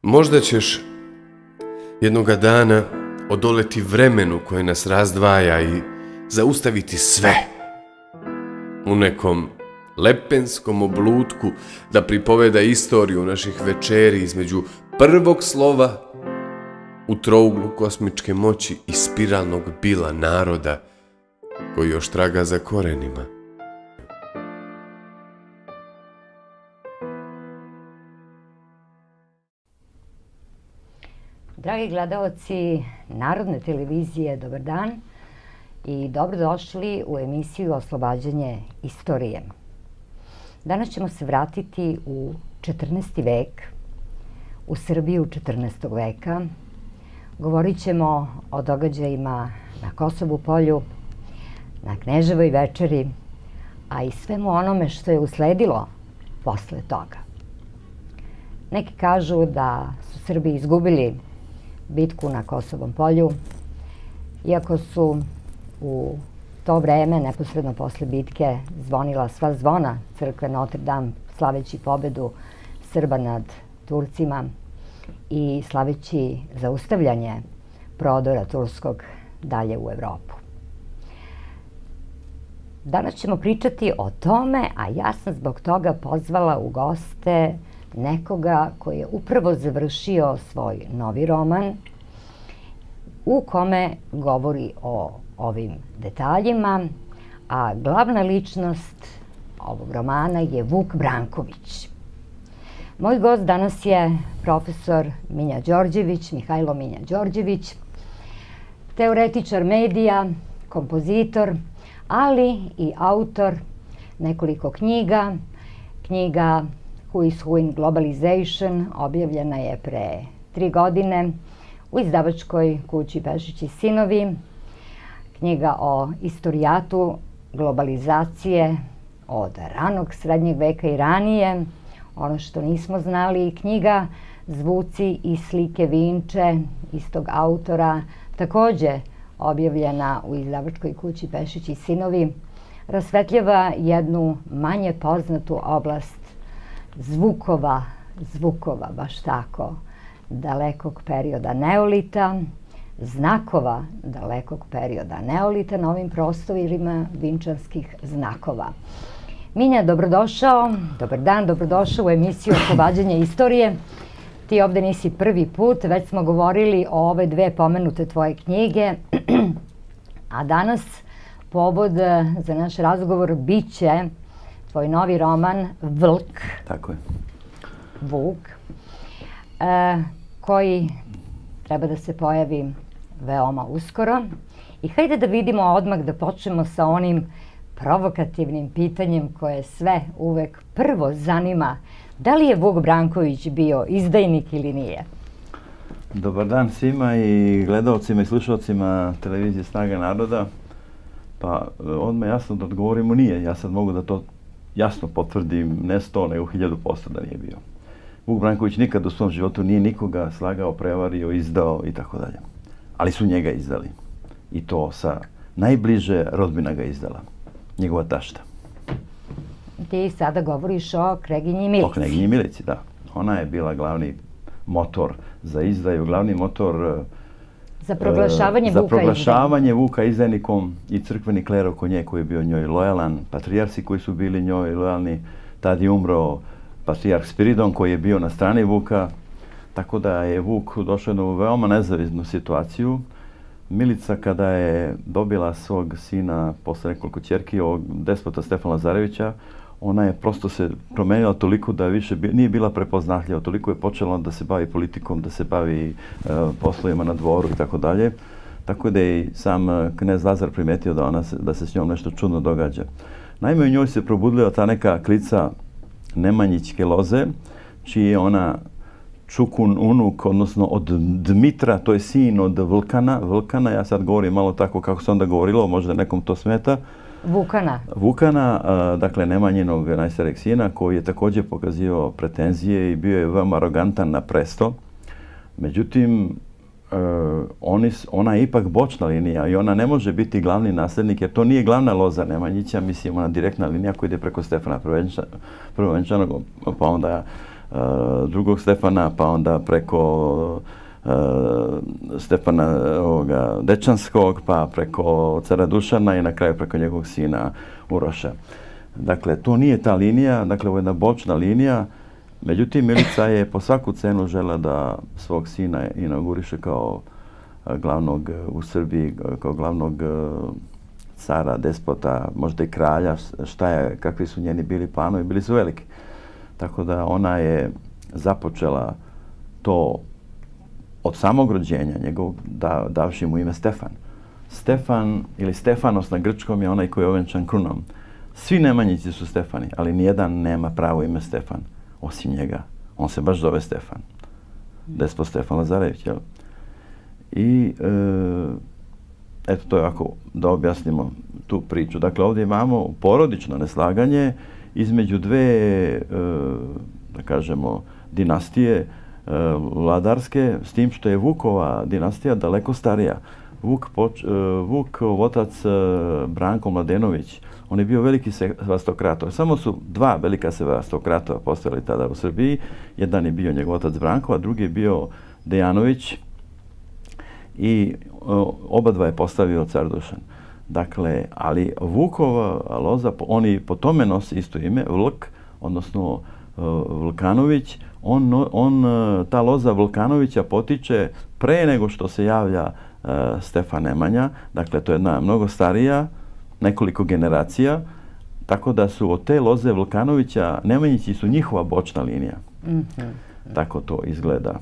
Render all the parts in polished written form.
Možda ćeš jednoga dana odoleti vremenu koje nas razdvaja i zaustaviti sve u nekom lepenskom oblutku da pripoveda istoriju naših večeri između prvog slova u trouglu kosmičke moći i spiralnog bila naroda koji još traga za korenima. Dragi gledaoci Narodne televizije, dobar dan i dobrodošli u emisiju Oslobađanje istorije. Danas ćemo se vratiti u 14. vek, u Srbiju 14. veka. Govorit ćemo o događajima na Kosovu polju, na Kneževoj večeri, a i svemu onome što je usledilo posle toga. Neki kažu da su Srbi izgubili bitku na Kosovom polju, iako su u to vreme, neposredno posle bitke, zvonila sva zvona crkve Notre Dame, slaveći pobedu Srba nad Turcima i slaveći zaustavljanje prodora turskog dalje u Evropu. Danas ćemo pričati o tome, a ja sam zbog toga pozvala u goste nekoga koji je upravo završio svoj novi roman u kome govori o ovim detaljima, a glavna ličnost ovog romana je Vuk Branković. Moj gost danas je profesor Minja Đorđević, Mihajlo Minja Đorđević, teoretičar medija, kompozitor, ali i autor nekoliko knjiga. Knjiga Who is Who in Globalization objavljena je pre 3 godine u izdavačkoj kući Pešić i sinovi. Knjiga o istorijatu globalizacije od ranog srednjeg veka i ranije, ono što nismo znali, i knjiga Zvuci i slike Vinče, istog autora, takođe objavljena u izdavačkoj kući Pešić i sinovi, rasvetljava jednu manje poznatu oblast zvukova, baš tako, dalekog perioda neolita, znakova dalekog perioda neolita na ovim prostorima vinčanskih znakova. Minja, dobrodošao, dobar dan, dobrodošao u emisiju Oslobađanje istorije. Ti ovde nisi prvi put, već smo govorili o ove dve pomenute tvoje knjige, a danas povod za naš razgovor biće tvoj novi roman Vlk. Tako je. Vuk, koji treba da se pojavi veoma uskoro. I hajde da vidimo odmah, da počnemo sa onim provokativnim pitanjem koje sve uvek prvo zanima. Da li je Vuk Branković bio izdajnik ili nije? Dobar dan svima i gledalcima i slušalcima televizije Snaga naroda. Pa odmah jasno da odgovorimo nije. Ja sad mogu da to jasno potvrdim, ne 100, nego 1000% da nije bio. Vuk Branković nikad u svom životu nije nikoga slagao, prevario, izdao i tako dalje. Ali su njega izdali. I to sa najbliže rodbina ga izdala. Njegova tašta. Ti sada govoriš o Kneginji Milici. O Kneginji Milici, da. Ona je bila glavni motor za izdaju, glavni motor za proglašavanje Vuka izdajnikom i crkveni kler oko nje koji je bio njoj lojalan, patrijarsi koji su bili njoj lojalni. Tad je umro patrijarh Spiridon koji je bio na strani Vuka, tako da je Vuk došao u veoma nezavisnu situaciju. Milica, kada je dobila svog sina posle nekoliko ćerki, ovog despota Stefana Lazarevića, ona je prosto se promenila toliko da više nije bila prepoznatljiva, toliko je počela da se bavi politikom, da se bavi poslovima na dvoru i tako dalje. Tako da je i sam knez Lazar primetio da se s njom nešto čudno događa. Naime, u njoj se probudila ta neka klica Nemanjićke loze, čiji je ona Čukun unuk, odnosno od Dmitra, to je sin od Vlkana, ja sad govorim malo tako kako se onda govorilo, možda nekom to smeta. Vukana, dakle Nemanjinog najstarijeg sina, koji je također pokazivao pretenzije i bio je veoma arogantan na presto. Međutim, ona je ipak bočna linija i ona ne može biti glavni nasljednik, jer to nije glavna loza Nemanjića, mislim ona direktna linija koja ide preko Stefana Prvenčanog, pa onda drugog Stefana, pa onda preko Stefana Dečanskog, pa preko cara Dušana i na kraju preko njegovog sina Uroša. Dakle, to nije ta linija, dakle, ovo je jedna bočna linija. Međutim, Milica je po svaku cenu žela da svog sina inauguriše kao glavnog u Srbiji, kao glavnog cara, despota, možda i kralja, kakvi su njeni bili planovi, bili su veliki. Tako da ona je započela to od samog rođenja njegovog, davši mu ime Stefan. Stefan ili Stefanos na grčkom je onaj koji je ovenčan krunom. Svi Nemanjići su Stefani, ali nijedan nema pravo ime Stefan, osim njega. On se baš zove Stefan. Despot Stefan Lazarević, jel? I eto, to je ovako da objasnimo tu priču. Dakle, ovdje imamo porodično neslaganje između dve, da kažemo, dinastije vladarske, s tim što je Vukova dinastija daleko starija. Vukov otac Branko Mladenović, on je bio veliki sevastokrator. Samo su dva velika sevastokratora postojali tada u Srbiji. Jedan je bio njegov otac Branko, a drugi je bio Dejanović i oba dva je postavio car Dušan. Dakle, ali Vukova loza, oni po tome nosi isto ime, Vlk, odnosno Vlkanović. Ta loza Vlkanovića potiče pre nego što se javlja Stefan Nemanja. Dakle, to je jedna mnogo starija, nekoliko generacija, tako da su od te loze Vlkanovića, Nemanjići su njihova bočna linija. Tako to izgleda.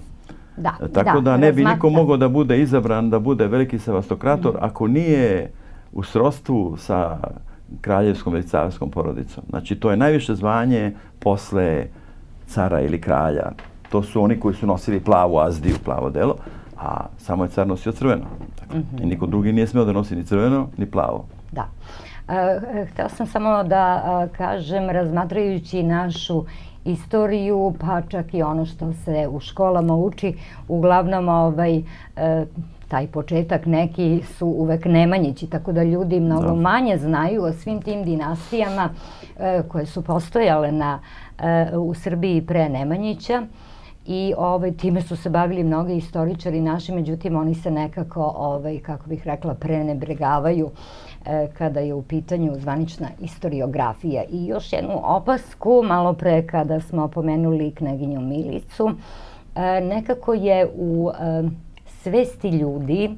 Tako da ne bi niko mogao da bude izabran, da bude veliki sevastokrator, ako nije u srodstvu sa kraljevskom ili carskom porodicom. Znači, to je najviše zvanje posle cara ili kralja. To su oni koji su nosili plavu azdiju, plavo delo, a samo je car nosio crveno. I niko drugi nije smeo da nosi ni crveno, ni plavo. Da. Htela sam samo da kažem, razmatrajući našu istoriju, pa čak i ono što se u školama uči, uglavnom taj početak neki su uvek Nemanjići, tako da ljudi mnogo manje znaju o svim tim dinastijama koje su postojale u Srbiji pre Nemanjića. I time su se bavili mnogi istoričari naši, međutim oni se nekako, kako bih rekla, prenebregavaju kada je u pitanju zvanična istoriografija. I još jednu opasku, malo pre kada smo pomenuli kneginju Milicu, nekako je u svesti ljudi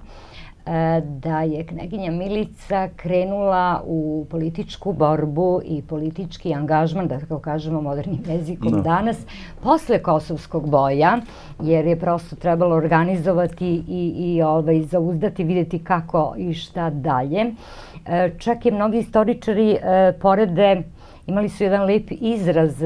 da je kneginja Milica krenula u političku borbu i politički angažman, da tako kažemo modernim jezikom danas, posle Kosovskog boja, jer je prosto trebalo organizovati i zauzdati, vidjeti kako i šta dalje. Čak i mnogi istoričari porede, imali su jedan lep izraz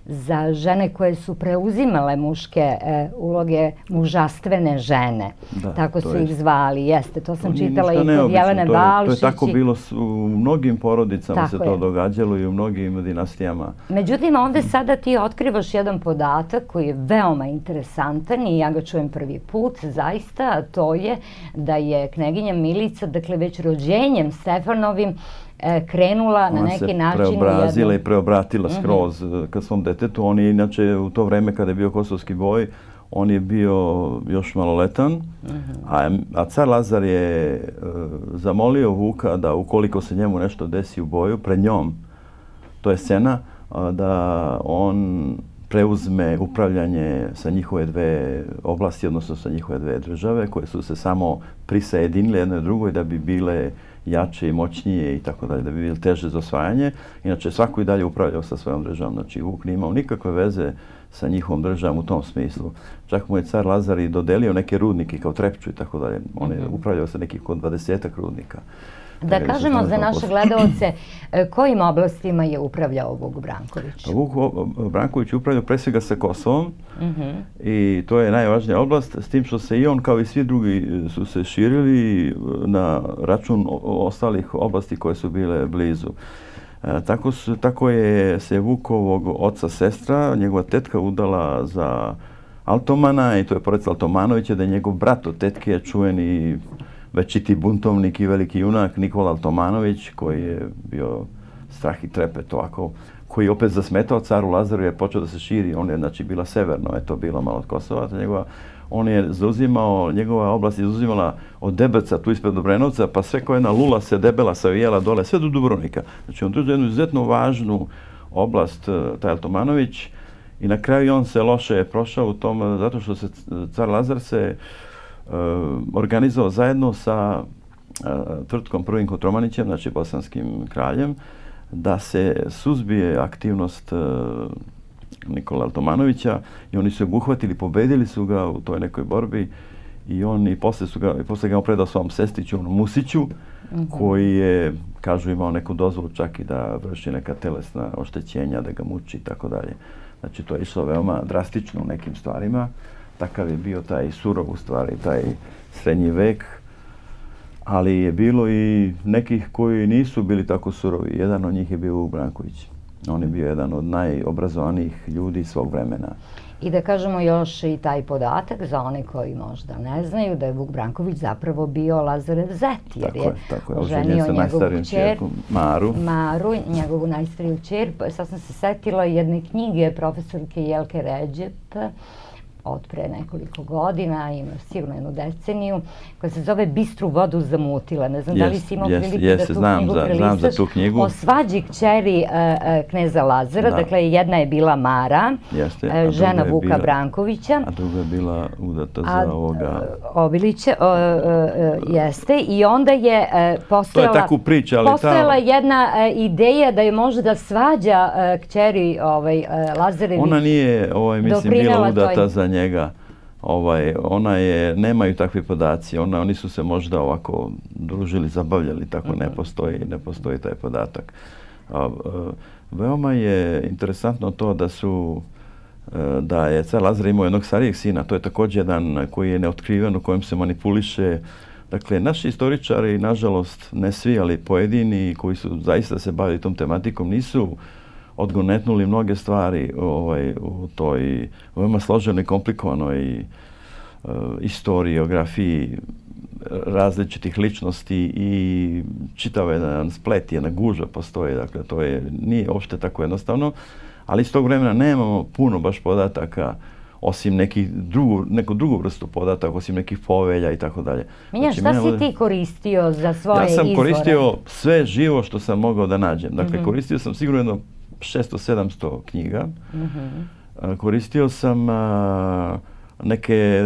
za žene koje su preuzimale muške uloge, mužastvene žene. Tako su ih zvali. Jeste, to sam čitala i kod Jelene Balšić. To je tako bilo u mnogim porodicama, se to događalo i u mnogim dinastijama. Međutim, ovde sada ti otkrivaš jedan podatak koji je veoma interesantan i ja ga čujem prvi put, zaista, a to je da je kneginja Milica, dakle već rođenjem Stefanovim, krenula na neki način... Ona se preobrazila i preobratila skroz ka svom detetu. On je inače u to vreme kada je bio Kosovski boj, on je bio još maloletan, a car Lazar je zamolio Vuka da ukoliko se njemu nešto desi u boju, pred njom, to je scena, da on preuzme upravljanje sa njihove dve oblasti, odnosno sa njihove dve države, koje su se samo prisajedinile jednoj drugoj da bi bile jače i moćnije i tako dalje, da bi bili teže za osvajanje. Inače, svako i dalje upravljao sa svojom državom. Znači, Vuk nije imao nikakve veze sa njihovom državom u tom smislu. Čak mu je car Lazar i dodelio neke rudnike kao Trepču i tako dalje. On je upravljao sa nekih kod 20-ak rudnika. Da kažemo za naše gledalce, kojim oblastima je upravljao Vuk Branković? Vuk Branković je upravljao pre svega sa Kosovom i to je najvažnija oblast, s tim što se i on kao i svi drugi su se širili na račun ostalih oblasti koje su bile blizu. Tako je se Vukovog oca sestra, njegova tetka udala za Altomana i to je porodica Altomanovića, da je njegov brat od tetke čuveni večiti buntovnik i veliki junak Nikola Altomanović, koji je bio strah i trepet ovako koji je opet zasmetao caru Lazaru, je počeo da se širi. On je, znači, bila severno, je to bilo malo od Kosova. On je zauzimao, njegova oblast je zauzimala od Debelca, tu ispred Obrenovca, pa sve koja jedna lula se debela savijela dole, sve do Dubrovnika. Znači, on drži jednu izuzetno važnu oblast, taj Altomanović, i na kraju on se loše prošao u tom, zato što se car Lazar se organizovao zajedno sa tvrtkom prvim Kotromanićem, znači bosanskim kraljem, da se suzbije aktivnost Nikola Altomanovića i oni su ga uhvatili, pobedili su ga u toj nekoj borbi i on i posle ga predao svom sestriću, Musiću, koji je, kažu, imao neku dozvolu čak i da vrši neka telesna oštećenja, da ga muči i tako dalje. Znači, to je išlo veoma drastično u nekim stvarima. Takav je bio taj surov, u stvari, taj srednji vek. Ali je bilo i nekih koji nisu bili tako surovi. Jedan od njih je bio Vuk Branković. On je bio jedan od najobrazovanijih ljudi svog vremena. I da kažemo još i taj podatak za one koji možda ne znaju, da je Vuk Branković zapravo bio Lazarev zet, jer je oženio njegovu kćer Maru, njegovu najstariju kćer. Sad sam se setila jedne knjige profesorke Jelke Ređep od pre nekoliko godina, ima sigurno jednu deceniju, koja se zove Bistru vodu zamutila. Ne znam da li si imao prilike da tu knjigu prelistaš. O svađi kćeri kneza Lazara, dakle jedna je bila Mara, žena Vuka Brankovića. A druga je bila udata za ovoga... Obilića, jeste. I onda je postojala jedna ideja da je možda svađa kćeri Lazarevi. Ona nije, mislim, bila udata za njega. Ona je, nemaju takvi podaci, oni su se možda ovako družili, zabavljali, tako ne postoji taj podatak. Veoma je interesantno to da je car Lazar imao jednog starijeg sina, to je također jedan koji je neotkriven, u kojem se manipuliše. Dakle, naši istoričari, nažalost, ne svi, ali pojedini koji su zaista se bavili tom tematikom, nisu odgonetnuli mnoge stvari u toj veoma složenoj, komplikovanoj historiografiji različitih ličnosti i čitav jedan splet, jedna gužva postoji. Dakle, to nije uopšte tako jednostavno, ali iz tog vremena nemamo puno baš podataka, osim neku drugu vrstu podataka, osim nekih povelja i tako dalje. Minja, šta si ti koristio za svoje izvore? Ja sam koristio sve živo što sam mogao da nađem. Dakle, koristio sam sigurno jedno 600-700 knjiga. Koristio sam neke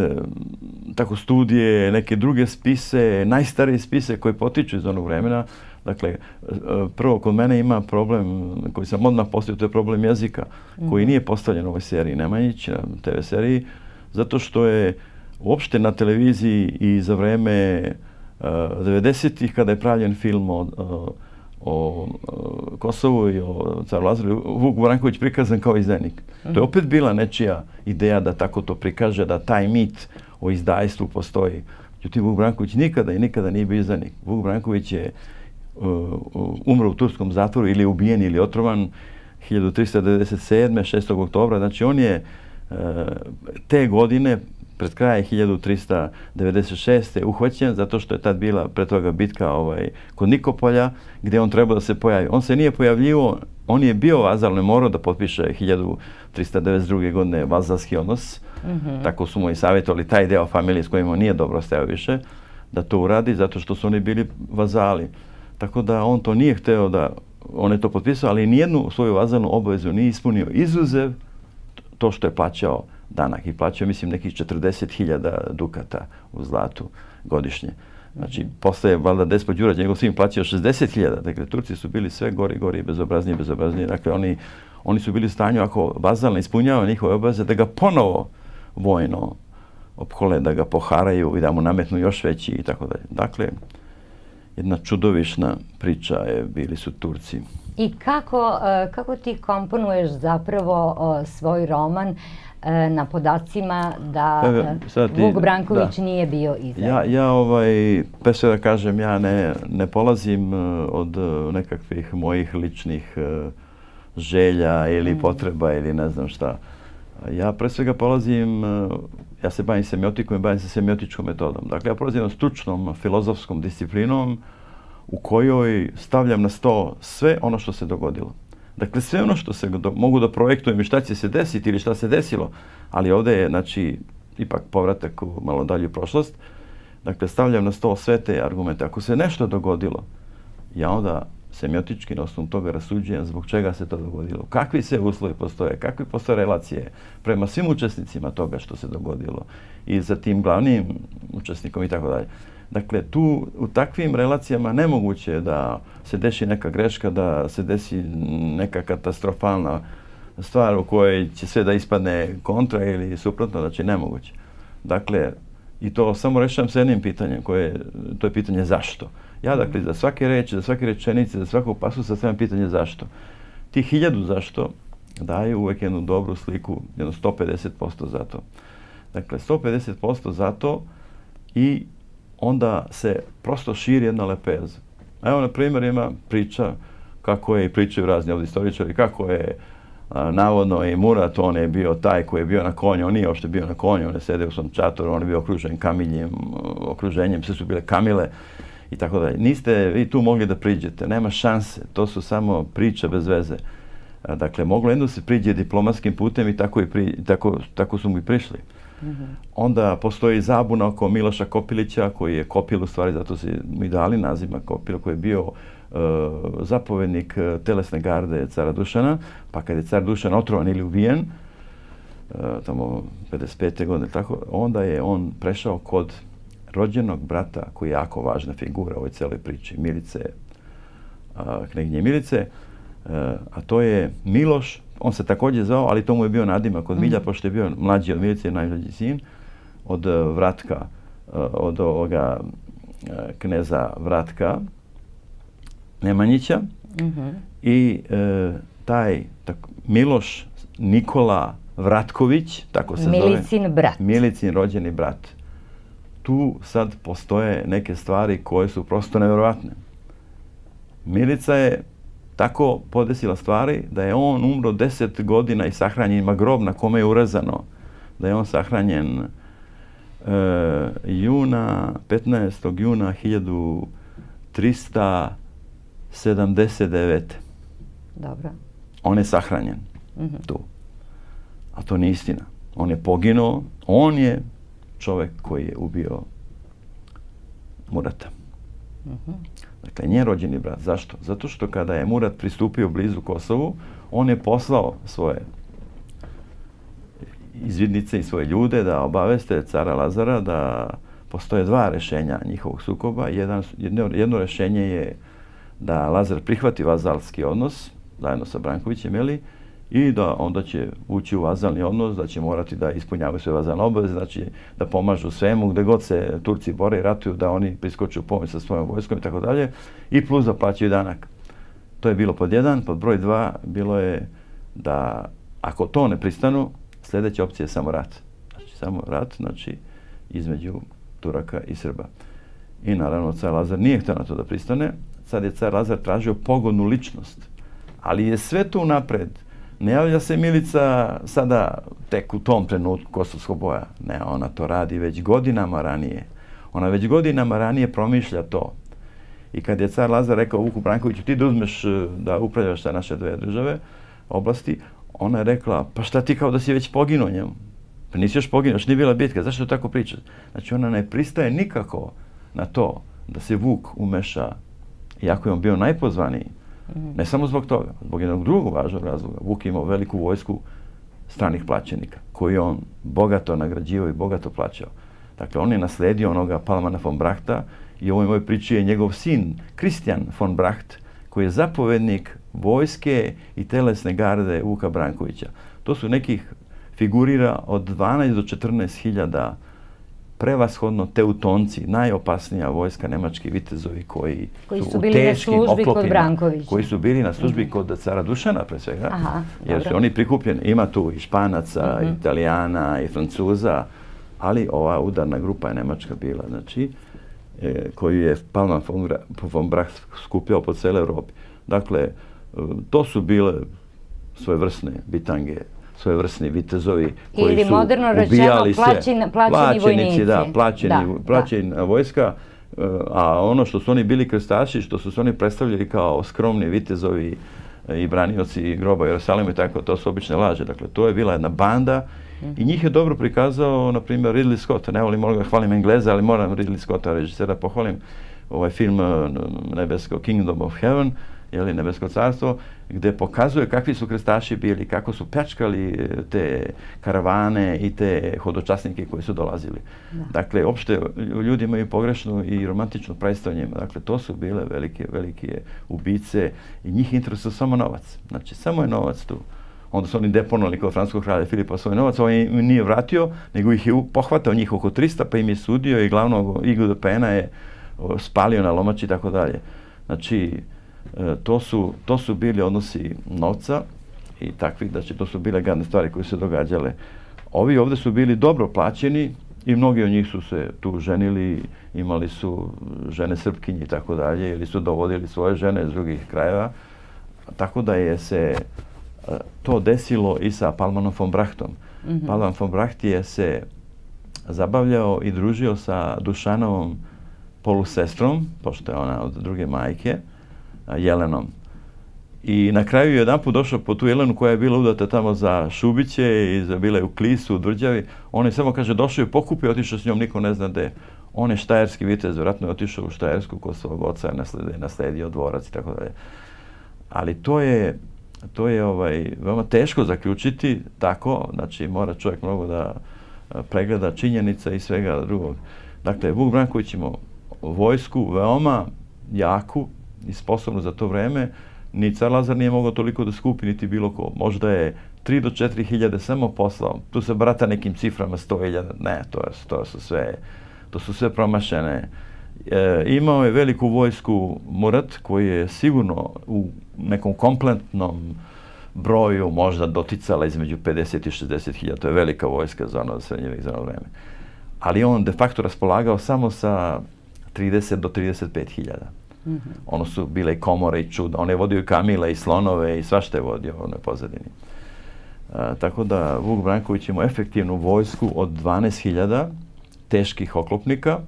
tako studije, neke druge spise, najstarije spise koje potiču iz onog vremena. Dakle, prvo, kod mene ima problem koji sam odmah postavio, to je problem jezika, koji nije postavljen u ovoj seriji Nemanjić, na TV seriji, zato što je uopšte na televiziji i za vreme 90-ih, kada je pravljen film o Kosovu i o caru Lazaru, Vuk Branković prikazan kao izdajnik. To je opet bila nečija ideja da tako to prikaže, da taj mit o izdajstvu postoji. Međutim, Vuk Branković nikada nije bio izdajnik. Vuk Branković je umro u turskom zatvoru, ili je ubijen ili otrovan 1397. 6. oktobra. Znači, on je te godine, pred kraja 1396. uhvaćen, zato što je tad bila pre toga bitka kod Nikopolja, gdje on trebao da se pojavi. On se nije pojavljivo, on je bio vazal, ne morao da potpiše 1392. godine vazalski odnos. Tako su mu i savjetovali taj deo familije s kojima nije dobro stajao više, da to uradi, zato što su oni bili vazali. Tako da on to nije hteo da, on je to potpisao, ali nijednu svoju vazalnu obavezu nije ispunio, izuzev to što je plaćao danak. I plaćao, mislim, nekih 40.000 dukata u zlatu godišnje. Znači, posle valjda despot Đurađ, njegov sin plaćao 60.000. Dakle, Turci su bili sve gori, bezobrazniji. Dakle, oni su bili u stanju, ako vazal ne ispunjava njihove obaveze, da ga ponovo vojno opkole, da ga poharaju i da mu nametnu još veći i tako dalje. Dakle, jedna čudovišna priča bili su Turci. I kako ti komponuješ zapravo svoj roman na podacima da Vuk Branković nije bio izdajnik? Ja, pre sve da kažem, ja ne polazim od nekakvih mojih ličnih želja ili potreba ili ne znam šta. Ja pre svega polazim, ja se bavim semiotikom i bavim se semiotičkom metodom. Dakle, ja polazim stručnom filozofskom disciplinom u kojoj stavljam na sto sve ono što se dogodilo. Dakle, sve ono što se mogu da projektujem i šta će se desiti ili šta se desilo, ali ovdje je, znači, ipak povratak u malo dalju prošlost. Dakle, stavljam na stol sve te argumente. Ako se nešto dogodilo, ja onda semiotički na osnovu toga rasuđujem zbog čega se to dogodilo. Kakvi se uslovi postoje, kakve postoje relacije prema svim učesnicima toga što se dogodilo i za tim glavnim učesnikom i tako dalje. Dakle, tu u takvim relacijama nemoguće je da se desi neka greška, da se desi neka katastrofalna stvar u kojoj će sve da ispadne kontra ili suprotno, znači nemoguće. Dakle, i to samo rešavam sa jednim pitanjem, to je pitanje zašto. Ja, dakle, za svake reči, za svake rečenice, za svakog pasusa stavljam pitanje zašto. Ti 1000 zašto daju uvek jednu dobru sliku, jedno 150% za to. Dakle, 150% za to i onda se prosto širi jedna lepeza. Evo, na primjer, ima priča kako je, i pričaju razni ovdje istoričari, kako je navodno i Murat, on je bio taj koji je bio na konju, on nije uopšte bio na konju, on je sedeo u svom čatoru, on je bio okružen kamiljim okruženjem, sve su bile kamile i tako dalje. Niste vi tu mogli da priđete, nema šanse, to su samo priče bez veze. Dakle, moglo jedno se priđe diplomatskim putem i tako su mu i prišli. Onda postoji zabuna oko Miloša Kopilića, koji je Kopil, u stvari, zato se mu i dali nazima Kopil, koji je bio zapovednik telesne garde cara Dušana, pa kad je car Dušan otrovan ili ubijen, tamo 55. godine, tako, onda je on prešao kod rođenog brata, koji je jako važna figura u ovoj celoj priči, Milice, knjeginje Milice, a to je Miloš. On se također zvao, ali to mu je bio nadimak od Milja, pošto je bio mlađi od Milice, najmlađi sin, od Vratka, od ovoga kneza Vratka Nemanjića. I taj Miloš Nikola Vratković, tako se zove. Milicin brat. Milicin rođeni brat. Tu sad postoje neke stvari koje su prosto nevjerovatne. Milica je tako podesila stvari da je on umro 10 godina i sahranjen, ima grob na kome je urezano da je on sahranjen 15. juna 1379. Dobro. On je sahranjen tu. A to nije istina. On je poginuo, on je čovjek koji je ubio Murata. Dakle, njen rođeni brat. Zašto? Zato što kada je Murat pristupio blizu Kosovu, on je poslao svoje izvidnice i svoje ljude da obaveste cara Lazara da postoje dva rešenja njihovog sukoba. Jedno rešenje je da Lazar prihvati vazalski odnos, zajedno sa Brankovićem, i da onda će ući u vazalni odnos, da će morati da ispunjavaju sve vazalne obaveze, znači da pomažu svemu, gde god se Turci bore i ratuju, da oni priskoču u pomoć sa svojom vojskom i tako dalje, i plus da plaćaju danak. To je bilo pod 1. Pod broj 2 bilo je da ako to ne pristanu, sljedeća opcija je samo rat. Znači samo rat, znači između Turaka i Srba. I naravno car Lazar nije htio na to da pristane. Sad je car Lazar tražio pogodnu ličnost. Ali je sve to napred. Ne javlja se Milica sada tek u tom trenutku kosovskog boja. Ne, ona to radi već godinama ranije. Ona već godinama ranije promišlja to. I kad je car Lazar rekao Vuku Brankoviću, ti da uzmeš da upravljaš sa naše dve države, oblasti, ona je rekla, pa šta ti kao da si već poginuo njemu? Pa nisi još poginuo, još nije bila bitka, zašto tako pričaš? Znači ona ne pristaje nikako na to da se Vuk umeša, iako je on bio najpozvaniji. Ne samo zbog toga, zbog jednog drugog važnog razloga. Vuk je imao veliku vojsku stranih plaćenika, koju on bogato nagrađivao i bogato plaćao. Dakle, on je nasledio onoga Palmana von Brachta i u ovoj mojoj priči je njegov sin, Kristijan von Bracht, koji je zapovednik vojske i telesne garde Vuka Brankovića. To su nekih figurira od 12 do 14 hiljada prevashodno teutonci, najopasnija vojska, nemački vitezovi koji su u teškim oklopima, koji su bili na službi kod cara Dušana pre svega, jer su oni prikupljeni. Ima tu i Španaca, i Italijana, i Francuza, ali ova udarna grupa je nemačka bila, znači, koju je Palman von Bracht skupljao po cijeloj Evropi. Dakle, to su bile svojevrsne bitange, svojevrsni vitezovi koji su ubijali sve. Plaćeni vojnici. Da, plaćena vojska, a ono što su oni bili krstaši, što su se oni predstavljali kao skromni vitezovi i branioci groba u Jerusalimu i tako, to su obične laže. Dakle, to je bila jedna banda i njih je dobro prikazao, na primjer, Ridley Scott. Ne volim da hvalim Engleza, ali moram Ridley Scotta, režisera, pohvalim. Ovaj film Nebesko Kingdom of Heaven, ili Nebesko carstvo, gdje pokazuje kakvi su krstaši bili, kako su pljačkali te karavane i te hodočasnike koji su dolazili. Dakle, opšte ljudi imaju pogrešnu i romantičnu predstavu njima. Dakle, to su bile velike ubice i njih interesuje samo novac. Znači, samo je novac tu. Onda su oni deponovali kod francuskog kralja Filipa svoj novac, on im nije vratio, nego ih je pohvatao njih oko 300, pa im je sudio i glavnog Igu de Pena je spalio na lomači i tako dalje. Znači, to su bili odnosi novca i takvih, znači to su bile gadne stvari koje se događale. Ovi ovdje su bili dobro plaćeni i mnogi od njih su se tu ženili, imali su žene Srpkinje i tako dalje, ili su dovodili svoje žene iz drugih krajeva. Tako da je se to desilo i sa Palmanom von Brachtom. Palman von Bracht je se zabavljao i družio sa Dušanovom polusestrom, pošto je ona od druge majke, Jelenom. I na kraju je jedanput došao po tu Jelenu koja je bila udata tamo za Šubiće i bila je u Klisu, u Drđavi. On je samo, kaže, došao je pokupio, otišao s njom, niko ne zna gde. On je štajerski vitez, vjerojatno je otišao u Štajersku kod svog oca, nasledio dvorac i tako dalje. Ali to je veoma teško zaključiti tako, znači mora čovjek mnogo da pregleda činjenica i svega drugog. Dakle, Vuk Branković ima vojsku veoma jaku i sposobnu za to vreme. Ni car Lazar nije mogao toliko da skupi, niti bilo ko. Možda je 3 do 4 hiljade samo poslao. Tu se brata nekim ciframa 100.000. Ne, to su sve promašene. Imao je veliku vojsku Murat, koji je sigurno u nekom kompletnom broju možda doticala između 50 i 60 hiljada. To je velika vojska za ono srednjevek, za ono vreme. Ali on de facto raspolagao samo sa 30 do 35 hiljada. Ono su bile i komore i čuda. On je vodio i kamile i slonove i svašta je vodio u onoj pozadini. Tako da Vuk Branković imao efektivnu vojsku od 12.000 teških oklopnika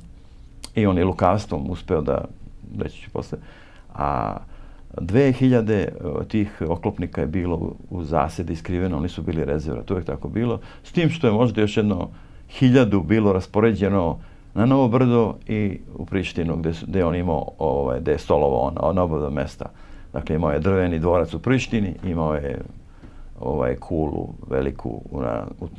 i on je lukavstvom uspeo da, reći ću posle, a 2.000 tih oklopnika je bilo u zasedi skriveno, oni su bili rezerva, to je tako bilo. S tim što je možda još 1.000 bilo raspoređeno na Novo Brdo i u Prištinu, gdje on imao, gdje je stolovao na oba mesta. Dakle, imao je drveni dvorac u Prištini, imao je kulu veliku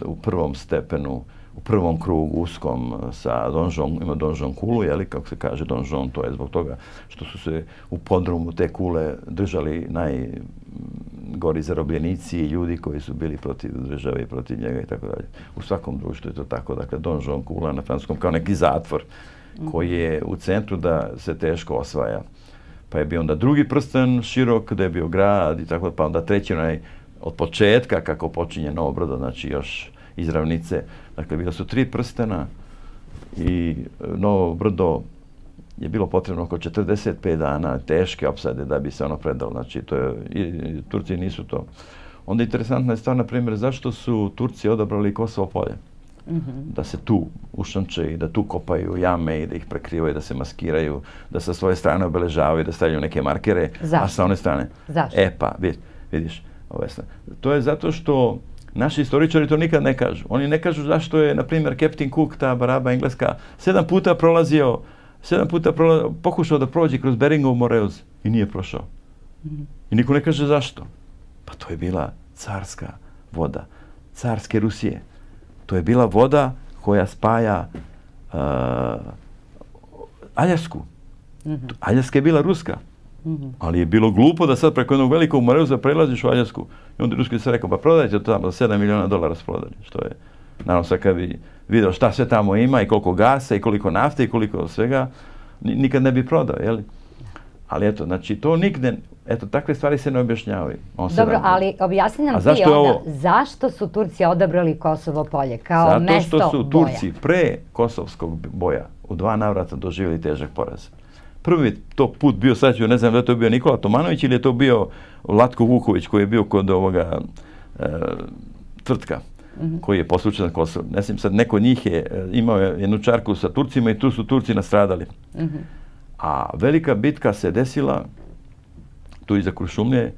u prvom stepenu, u prvom krugu uskom sa donžom, ima donžon kulu, jeli, kako se kaže donžon, to je zbog toga što su se u podrumu te kule držali najgori zarobljenici i ljudi koji su bili protiv države i protiv njega i tako dalje. U svakom društvu je to tako, dakle donžon kula na francuskom kao neki zatvor koji je u centru da se teško osvaja. Pa je bio onda drugi prsten širok, gdje je bio grad i tako, pa onda treći od početka kako počinje Novo Brdo, znači još iz ravnice. Dakle, bila su 3 prstena i Novo Brdo je bilo potrebno oko 45 dana teške opsade da bi se ono predalo. Znači, Turci nisu to. Onda interesantna je stvar, na primjer, zašto su Turci odabrali Kosovo polje? Da se tu ušanče i da tu kopaju jame i da ih prekrivaju, da se maskiraju, da sa svoje strane obeležavaju, da stavljaju neke markere, a sa one strane. Zašto? Pa, vidiš, to je zato što naši istoričari to nikad ne kažu. Oni ne kažu zašto je, na primjer, Captain Cook, ta baraba engleska, 7 puta pokušao da prođe kroz Beringov Moreuz i nije prošao. I niko ne kaže zašto. Pa to je bila carska voda, carske Rusije. To je bila voda koja spaja Aljasku. Aljaska je bila ruska. Ali je bilo glupo da sad preko jednog velikog Moreuza prelaziš u Aljasku. I onda Ruski se rekao, pa prodajte to tamo, za $7 miliona su prodali. Što je, naravno sad kad bi vidio šta sve tamo ima i koliko gasa i koliko nafte i koliko svega, nikad ne bi prodao, jeli? Ali eto, znači to nigde, eto, takve stvari se ne objašnjavaju. Dobro, ali objasni nam ti onda, zašto su Turci odabrali Kosovo polje kao mesto boja? Zato što su Turci pre kosovskog boja u 2 navrata doživjeli težak poraz. Prvi to put bio, sad ću, ne znam da je to bio Nikola Tomanović ili je to bio Latko Vuković koji je bio kod ovoga Tvrtka, koji je poslučen na Kosovo. Ne znam, sad neko od njih je imao jednu čarku sa Turcima i tu su Turci nastradali. A velika bitka se desila tu iza Kuršumlje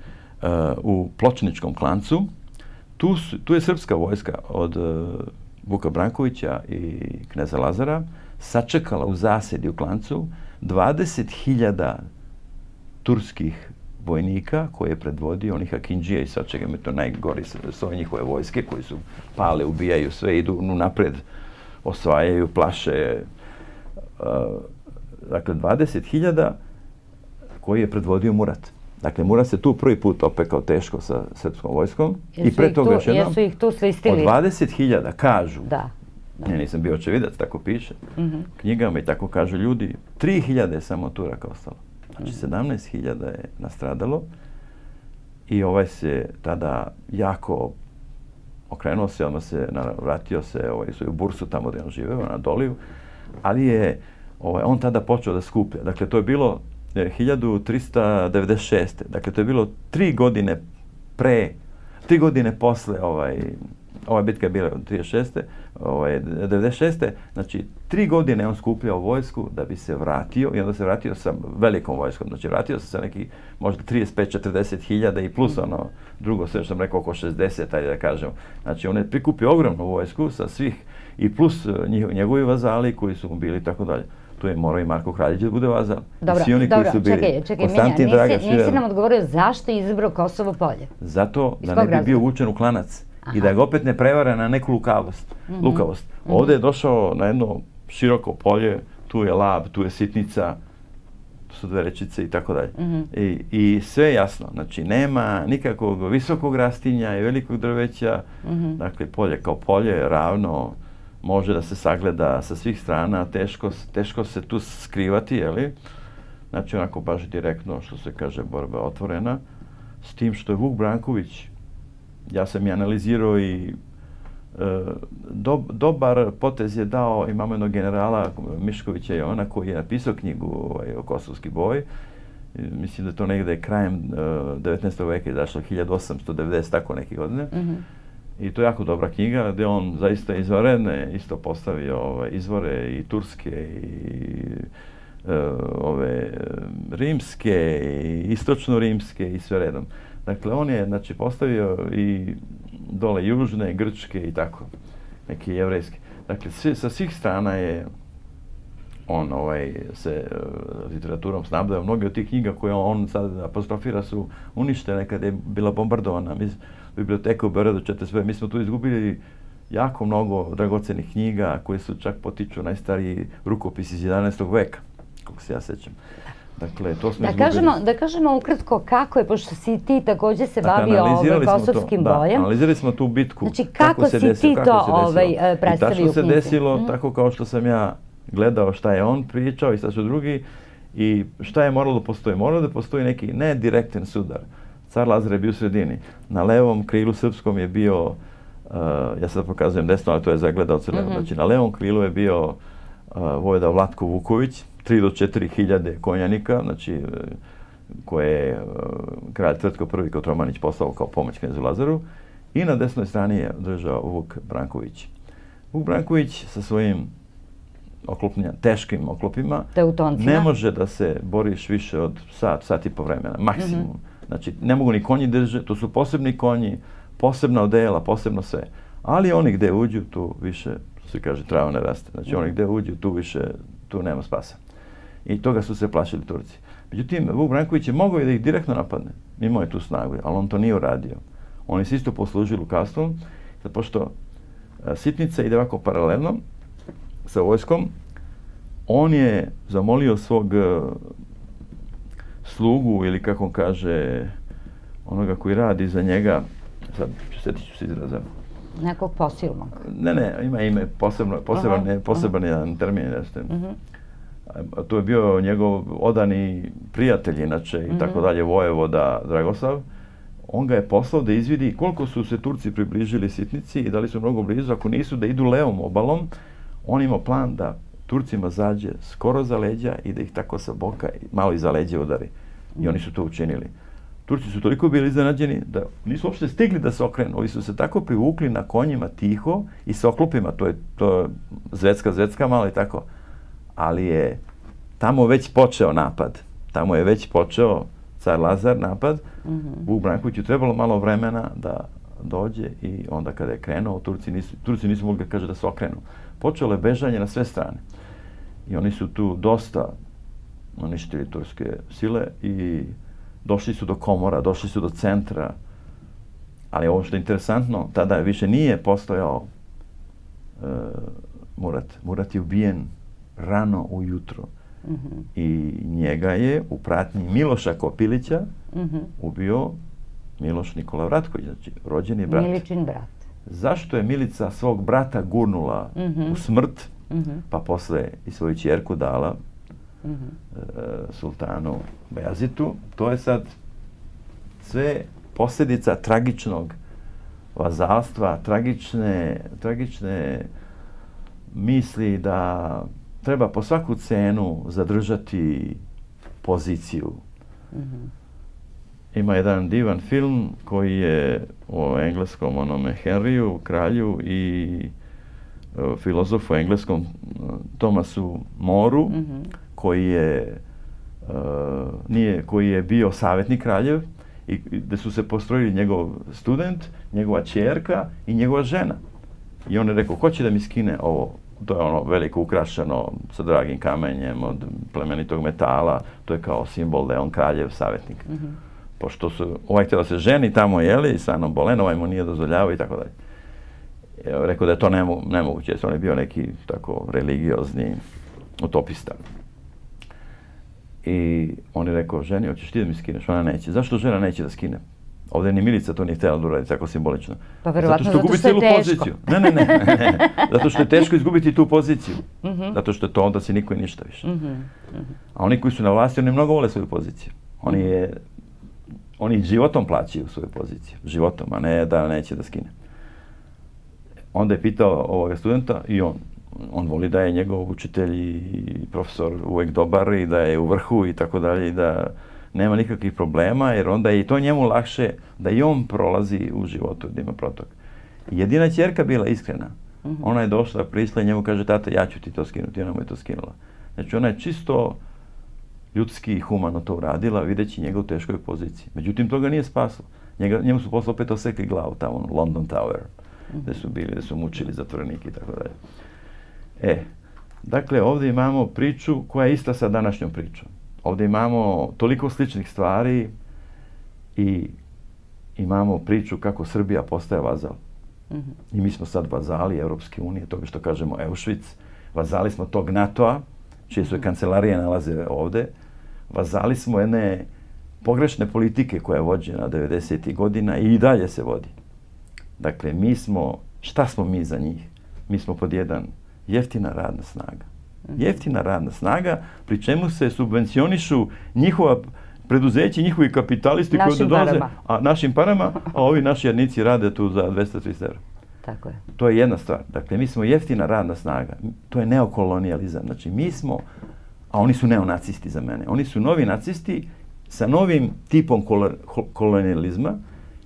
u Pločničkom klancu. Tu je srpska vojska od Vuka Brankovića i kneza Lazara sačekala u zasedi u klancu 20.000 turskih vojnika koje je predvodio onih Akindžija i sad čega mi to najgori svoje njihove vojske koji su pale, ubijaju sve, idu napred, osvajaju, plaše. Dakle, 20.000 koji je predvodio Murat. Dakle, Murat se tu prvi put opekao teško sa srpskom vojskom. Jesu ih tu slistili? Od 20.000 kažu, ja nisam bio očevidac, tako piše, knjigama i tako kažu ljudi, 3.000 je samo Turaka ostalo. Znači, 17.000 je nastradalo i ovaj se tada jako okrenuo se, vratio se u svoju bursu tamo gdje on živeo, na Doliju, ali je on tada počeo da skuplja. Dakle, to je bilo 1396. Dakle, to je bilo 3 godine posle, ova bitka je bila 96. Znači, 3 godine on skupljao vojsku da bi se vratio i onda se vratio sa velikom vojskom. Znači, vratio se sa nekih možda 35-40.000 i plus ono drugo, sve što sam rekao, oko 60, ajde da kažem. Znači, on je prikupio ogromnu vojsku sa svih i plus njegovi vazali koji su mu bili i tako dalje. Tu je morao i Marko Kraljić da bude vazal. Dobro, čekaj, nisi nam odgovorio zašto je izabrao Kosovo polje? Zato da ne bi bio vučen u klanac i da ga opet ne prevara na neku lukavost. Ovdje je došao na jedno široko polje, tu je Lab, tu je Sitnica, tu su Dve Rečice i tako dalje. I sve je jasno, znači nema nikakvog visokog rastinja i velikog drveća, dakle polje kao polje, ravno, može da se sagleda sa svih strana, teško se tu skrivati, jeli? Znači, onako baš direktno, što se kaže, borba otvorena. S tim što je Vuk Branković, ja sam i analizirao i dobar potez je dao, imamo jednog generala Miškovića Jovana koji je napisao knjigu o Kosovski boj. Mislim da to negde krajem 19. veka je zašlo 1890, tako neke godine. I to je jako dobra knjiga gdje on zaista izvanredne isto postavio izvore i turske i ove rimske i istočno-rimske i sve redom. Dakle, on je postavio i dole južne, grčke i tako, neke jevrejske. Dakle, sa svih strana je on se literaturom snabdeo. Mnoge od tih knjiga koje on sad apostrofira su uništene kada je bila bombardovana. Biblioteka u Beogradu 45. Mi smo tu izgubili jako mnogo dragocenih knjiga koje su čak potiču najstariji rukopis iz 11. veka, kako se ja sećam. Dakle, to smo izgubili. Da kažemo ukratko kako je, pošto si ti također se bavio kosovskim bojem. Analizirali smo tu bitku. Znači, kako si ti to predstavio u knjizi? I tačno se desilo, tako kao što sam ja gledao šta je on pričao i šta su drugi i šta je moralo da postoji. Moralo da postoji neki nedirektan sudar. Car Lazar je bio u sredini. Na levom krilu srpskom je bio, ja sad pokazujem desno, ali to je zagledao crveno. Znači, na levom krilu je bio vojvoda Vlatko Vuković, 3 do 4 hiljade konjanika, znači, koje je kralj Tvrtko I Kotromanić poslao kao pomoć knezu Lazaru. I na desnoj strani je držao Vuk Branković. Vuk Branković sa svojim teškim oklopima ne može da se boriš više od sat i po vremena, maksimum. Znači, ne mogu ni konji držati, to su posebni konji, posebna odela, posebno sve. Ali oni gde uđu, tu više, se kaže, trava ne raste. Znači, oni gde uđu, tu nema spasa. I toga su se plašili Turci. Međutim, Vuk Branković je mogao i da ih direktno napadne. Imao je tu snagu, ali on to nije uradio. Oni se isto poslužili lukavstvom, pošto Sitnica ide ovako paralelno sa vojskom, on je zamolio svog slugu, ili kako on kaže, onoga koji radi za njega, sad sjetit ću se izraza. Nekog posilnog. Ne, ima ime, poseban jedan termin. To je bio njegov odani prijatelj, inače, i tako dalje, vojvoda Dragoslav. On ga je poslao da izvidi koliko su se Turci približili Sitnici i da li su mnogo blizu. Ako nisu, da idu levom obalom. On imao plan da Turcima zađe skoro za leđa i da ih tako sa boka malo iza leđa udari. I oni su to učinili. Turci su toliko bili iznenađeni da nisu uopšte stigli da se okrenu. Ovi su se tako privukli na konjima tiho i sa oklopima. To je zvecka malo i tako. Ali je tamo već počeo napad. Tamo je već počeo car Lazar napad, Vuk Brankoviću trebalo malo vremena da dođe i onda kada je krenuo, Turci nisu mogli kaže da se okrenu. Počelo je bežanje na sve strane. I oni su tu dosta uništili turske sile i došli su do Komora, došli su do centra. Ali ovo što je interesantno, tada više nije postojao Murat. Murat je ubijen rano ujutro. I njega je u pratnji Miloša Kopilića ubio Miloš Nikola Vratković, znači rođeni brat. Miličin brat. Zašto je Milica svog brata gurnula u smrt, pa posle i svoju ćerku dala sultanu Bajazitu? To je sad sve posljedica tragičnog vazalstva, tragične misli da treba po svaku cenu zadržati poziciju. Ima jedan divan film koji je o engleskom onome Henryu, kralju i filozofu engleskom Thomasu Moru, koji je bio savjetnik kraljev i gdje su se postrojili njegov student, njegova ćerka i njegova žena. I on je rekao, ko će da mi skine ovo? To je ono veliko ukrašeno sa dragim kamenjem od plemenitog metala. To je kao simbol da je on kraljev savjetnik. Pošto su, ovaj htjela se ženi tamo, jeli, sa Anom Bolen, ovaj mu nije dozvoljavao i tako dalje. Rekao da je to nemoguće, on je bio neki tako religiozni utopista. I on je rekao, ženi, hoćeš ti da mi skineš? Ona neće. Zašto žena neće da skine? Ovdje ni Milica to nije htjela da uradi tako simbolično. Pa verovatno zato gubi što je teško. Poziciju. Ne. Zato što je teško izgubiti tu poziciju. Zato što je to onda si niko i ništa više. A oni koji su na vlasti, oni mnogo vole svoju poziciju. Oni životom plaćaju svoju poziciju. Životom, a ne da neće da skine. Onda je pitao ovoga studenta i on voli da je njegov učitelj i profesor uvek dobar i da je u vrhu i tako dalje i da nema nikakvih problema, jer onda je i to njemu lakše da i on prolazi u životu, da ima protok. Jedina ćerka bila iskrena. Ona je došla, prišla i njemu kaže, tata, ja ću ti to skinuti, ona mu je to skinula. Znači, ona je čisto ljudski i humano to uradila, videći njega u teškoj poziciji. Međutim, to ga nije spaslo. Njemu su posle opet osekli glavu tamo, London Tower, gde su bili, gde su mučili zatvorenike i tako dalje. Dakle, ovdje imamo priču koja je ista sa današnjom pričom. Ovdje imamo toliko sličnih stvari i imamo priču kako Srbija postaje vazal. I mi smo sad vazali Evropske unije, toga što kažemo Auschwitz. Vazali smo tog NATO-a, čije su kancelarije nalaze ovdje. Vazali smo jedne pogrešne politike koja je vođena 90. godina i dalje se vodi. Dakle, šta smo mi za njih? Mi smo pod jedan jeftina radna snaga. Jeftina radna snaga, pri čemu se subvencionišu njihova preduzeća, njihovi kapitalisti koji ovdje dolaze našim parama, a ovi naši jadnici rade tu za 200-300 €. Tako je. To je jedna stvar. Dakle, mi smo jeftina radna snaga. To je neokolonijalizam. Znači, mi smo, a oni su neonacisti za mene. Oni su novi nacisti sa novim tipom kolonijalizma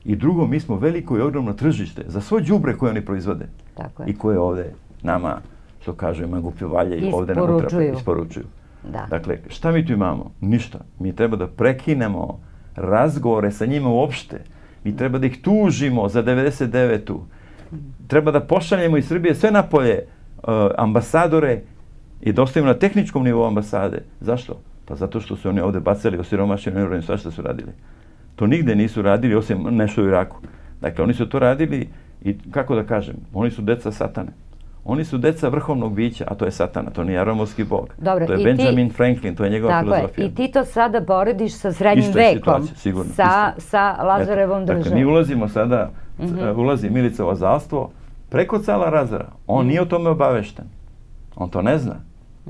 i drugo, mi smo veliko i ogromno tržište za svo đubre koje oni proizvode. Tako je. I koje ovdje nama, što kažu, manguplju valje i ovdje nam isporučuju. Dakle, šta mi tu imamo? Ništa. Mi treba da prekinemo razgovore sa njima uopšte. Mi treba da ih tužimo za 99. Treba da pošaljemo iz Srbije sve napolje ambasadore i da ostavimo na tehničkom nivou ambasade. Zašto? Pa zato što su oni ovdje bacali osiromašeni uranijum, svašta su radili. To nigde nisu radili, osim nešto u Iraku. Dakle, oni su to radili i, kako da kažem, oni su deca satane. Oni su deca vrhovnog bića, a to je satana, to nije aromovski bog. Dobro, to je Benjamin Franklin, to je njegova filozofija. Tako je, i ti to sada porediš sa srednjim vekom, sa Lazarevom državom. Dakle, mi ulazimo sada, ulazi Milica u vazalstvo preko cara Lazara. On nije o tome obavešten. On to ne zna.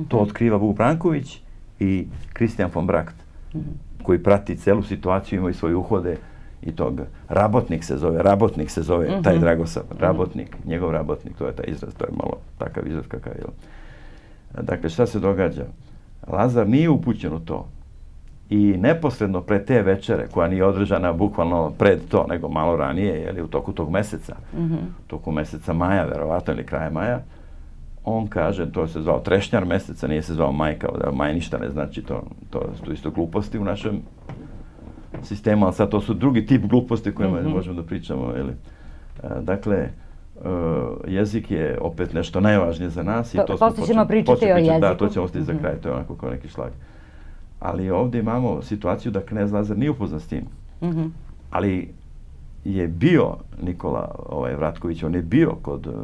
To otkriva Vuk Branković i Kristijan von Bragt, koji prati celu situaciju, ima i svoje uhode i toga. Rabotnik se zove taj Dragosav, rabotnik, njegov rabotnik, to je taj izraz, to je malo takav izraz kakav je. Dakle, šta se događa? Lazar nije upućen u to i neposredno pre te večere, koja nije održana bukvalno pred to, nego malo ranije, u toku tog meseca, u toku meseca maja, verovatno, ili kraja maja, on kaže, to se zvao trešnjar meseca, nije se zvao maj, kao da maj ništa ne znači, to su isto gluposti u našem sistema, ali sad to su drugi tip gluposti kojima možemo da pričamo. Dakle, jezik je opet nešto najvažnije za nas. Poslije ćemo pričati o jeziku. Da, to ćemo ostaviti za kraj, to je onako kao neki šlag. Ali ovdje imamo situaciju da knez Lazar nije upoznan s tim. Ali je bio Nikola Vratković, on je bio kod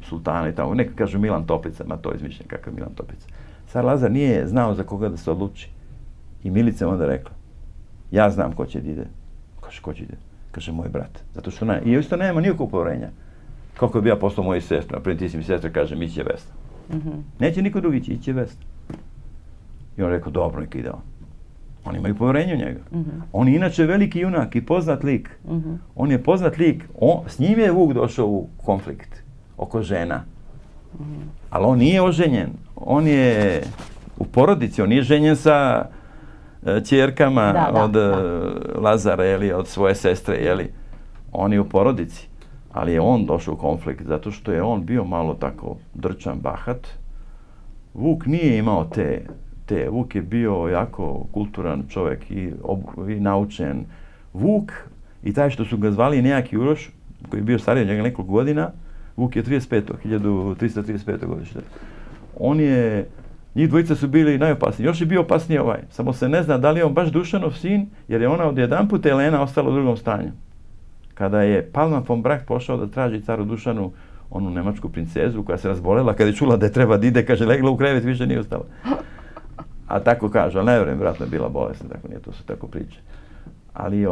sultana i tamo, neka kažu Milan Toplica, ma to izmišljam kakav Milan Toplica. Car Lazar nije znao za koga da se odluči. I Milica onda rekla, ja znam ko će da ide. Kaže, ko će ide? Kaže, moj brat. Zato što i isto nema nikakvog poverenja. Kako bi ja poslao moju sestru, naprijed ti si mi sestra, kaže, iće Vesna. Neće niko drugi iće Vesna. I on rekao, dobro, neka ide on. Oni imaju poverenje u njega. On je inače veliki junak i poznat lik. On je poznat lik. S njim je Vuk došao u konflikt oko žena. Ali on nije oženjen. On je u porodici. On nije ženjen sa ćerkama od Lazara, od svoje sestre. On je u porodici. Ali je on došao u konflikt zato što je on bio malo tako drčan, bahat. Vuk nije imao Vuk je bio jako kulturan čovjek i naučen. Vuk i taj što su ga zvali Nejaki Uroš, koji je bio stariji od njega nekoliko godina, Vuk je 1335. godište. Njih dvojica su bili najopasniji. Još je bio opasniji samo se ne zna da li je on baš Dušanov sin, jer je ona odjedanput Elena ostala u drugom stanju. Kada je Palman von Bracht pošao da traži caru Dušanu onu nemačku princezu koja se razbolela, kada je čula da je treba da ide, kaže, legla u krevet, više nije ustala. A tako kažu, ali ne vjerujem, vjerojatno je bila bolesna, tako nije, to su tako priče. Ali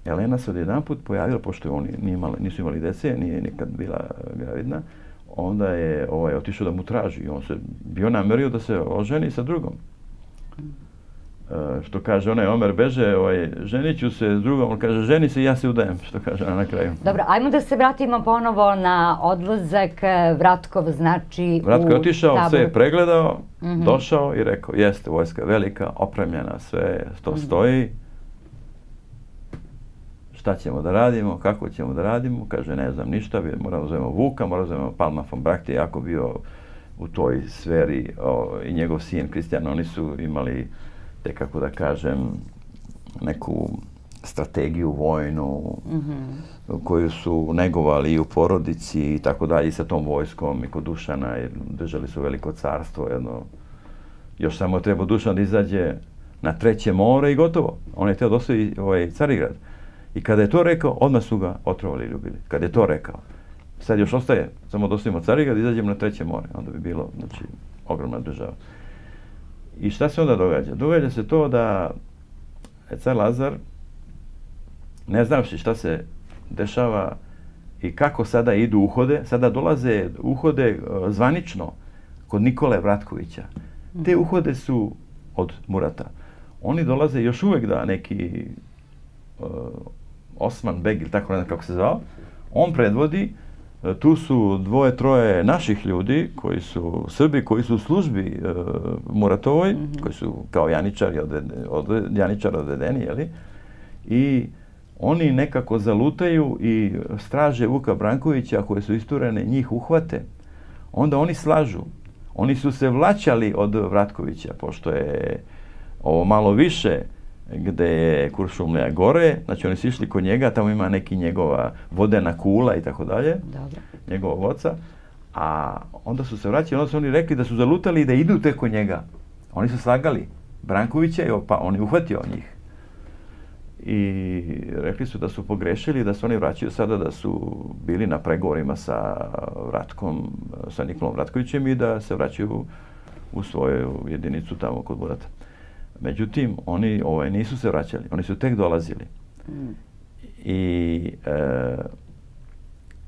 Elena se odjedanput pojavila, pošto oni nisu imali dece, nije nikad bila gravidna, onda je otišao da mu traži i on se bio namerio da se oženi sa drugom. Što kaže onaj Omer Beže, ženit ću se s drugom, on kaže, ženi se i ja se udajem, što kaže ona na kraju. Dobro, ajmo da se vratimo ponovo na odlazak. Vratkov znači Vratko je otišao, sve je pregledao, došao i rekao, jeste, vojska velika, opremljena, sve to stoji. Šta ćemo da radimo, kako ćemo da radimo? Kaže, ne znam ništa, moramo da zovemo Vuka, moramo da zovemo Palma von Bracht, je jako bio u toj sferi i njegov sin Kristijan, oni su imali kako da kažem, neku strategiju vojnu koju su negovali i u porodici i tako dalje, i sa tom vojskom i kod Dušana, jer držali su veliko carstvo, još samo treba Dušan da izađe na Treće more i gotovo. On je teo da osvoji Carigrad. I kada je to rekao, odmah su ga otrovali i ljubili. Kada je to rekao. Sad još ostaje, samo da osvojimo Carigrad i izađemo na Treće more. Onda bi bilo, znači, ogromna država. I šta se onda događa? Događa se to da car Lazar, ne znavši šta se dešava i kako sada idu uhode, sada dolaze uhode zvanično kod Nikole Vratkovića. Te uhode su od Murata. Oni dolaze još uvijek da neki Osman Beg, ili tako ne znam kako se zvao, on predvodi. Tu su dvoje, troje naših ljudi koji su Srbi, koji su u službi Muratovoj, koji su kao janičari odvedeni, jeli? I oni nekako zalutaju i straže Vuka Brankovića, koje su isturene, njih uhvate. Onda oni slažu. Oni su se vraćali od Vratkovića, pošto je ovo malo više, gde je Kuršumlija gore, znači oni su išli kod njega, tamo ima neki njegova vodena kula i tako dalje, njegovog oca, a onda su se vraćali, onda su oni rekli da su zalutali i da idu tek kod njega. Oni su slagali Brankovića i pa on je uhvatio njih. I rekli su da su pogrešili, da se oni vraćaju sada, da su bili na pregovorima sa Vratkom, sa Nikolom Vratkovićem i da se vraćaju u svoju jedinicu tamo kod Murata. Međutim, oni nisu se vraćali, oni su tek dolazili.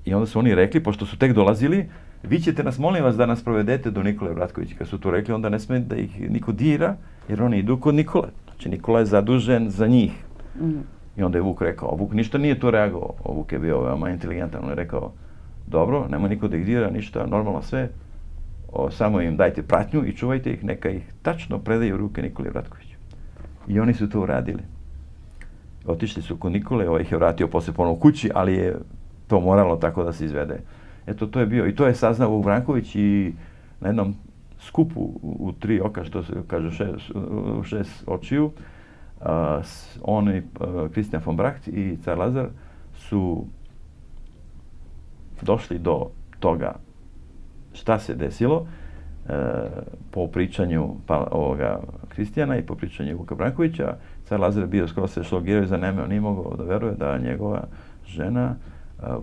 I onda su oni rekli, pošto su tek dolazili, vi ćete nas, molim vas, da nas provedete do Nikole Vratkovića. Kad su to rekli, onda ne sme da ih niko dira, jer oni idu kod Nikole. Znači, Nikola je zadužen za njih. I onda je Vuk rekao, Vuk ništa nije to reagovao. Vuk je bio veoma inteligentan, on je rekao, dobro, nema niko da ih dira, ništa, normalno sve, samo im dajte pratnju i čuvajte ih, neka ih tačno predaju u ruke Nikoli Vratkoviću. I oni su to uradili. Otišli su kod Nikole, ih je vratio posle ponovno kući, ali je to moralo tako da se izvede. Eto, to je bio. I to je saznao Vuk Branković i na jednom skupu u 3 oka, što se kaže u 6 očiju, oni, Kristijan von Bracht i car Lazar, su došli do toga šta se desilo po pričanju ovoga Kristijana i po pričanju Vuka Brankovića. Car Lazar je bio skoro se šlogirao za neme, on nije mogao da veruje da njegova žena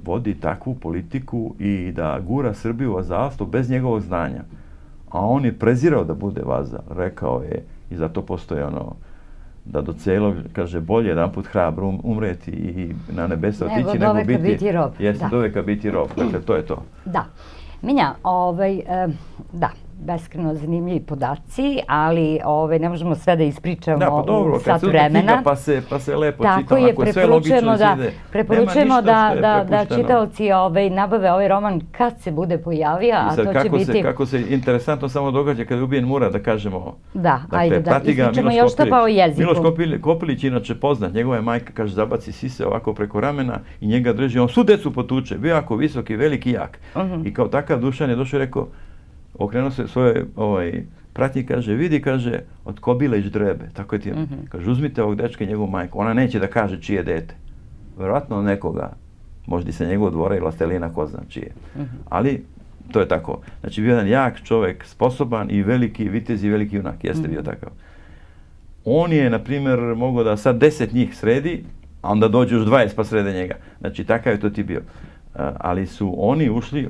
vodi takvu politiku i da gura Srbiju u vazalstvo bez njegovog znanja. A on je prezirao da bude vazal, rekao je, i zato postoje ono, da do celog, kaže, bolje jedan put hrabro umreti i na nebesa otići, nego biti rob. Jeste, do veka biti rob. Dakle, to je to. Da. Minja, da, beskreno zanimljivi podaci, ali ne možemo sve da ispričamo u sat vremena. Pa se lepo čita. Tako je, preporučujemo da čitaoci nabave ovaj roman kad se bude pojavio, a to će biti... Kako se interesantno samo događa kada je ubijen Murad, da kažemo... Da, ajde da ispričamo još što pa o jeziku. Miloš Kopilić, inače poznat, njegova je majka, kaže, zabaci sise ovako preko ramena i njega drži, on svu decu potuče, bio jako visoki, veliki, jak. I kao takav Dušan je došao i rekao, okrenuo se svoje pratnji, kaže, vidi, kaže, od kobile iš drebe, tako je ti, kaže, uzmite ovog dečka i njegovu majku, ona neće da kaže čije dete, verovatno nekoga, možda i sa njegovog dvora i vlastelina, ko zna čije, ali to je tako, znači bio jedan jak čovek, sposoban i veliki vitez i veliki junak, jeste bio takav. On je, na primjer, mogao da sad 10 njih sredi, a onda dođe još 20 pa srede njega, znači takav je to ti bio. Ali su oni ušli,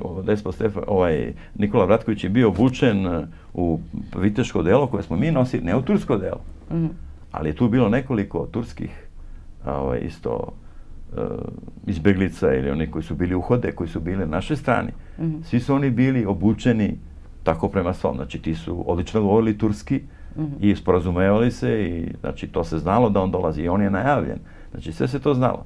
Nikola Vratković je bio obučen u viteško delo koje smo mi nosili, ne u tursko delo, ali je tu bilo nekoliko turskih isto izbeglica ili oni koji su bili uhode, koji su bili na našoj strani. Svi su oni bili obučeni tako prema svom, znači ti su odlično govorili turski i sporazumevali se i znači to se znalo da on dolazi i on je najavljen, znači sve se to znalo.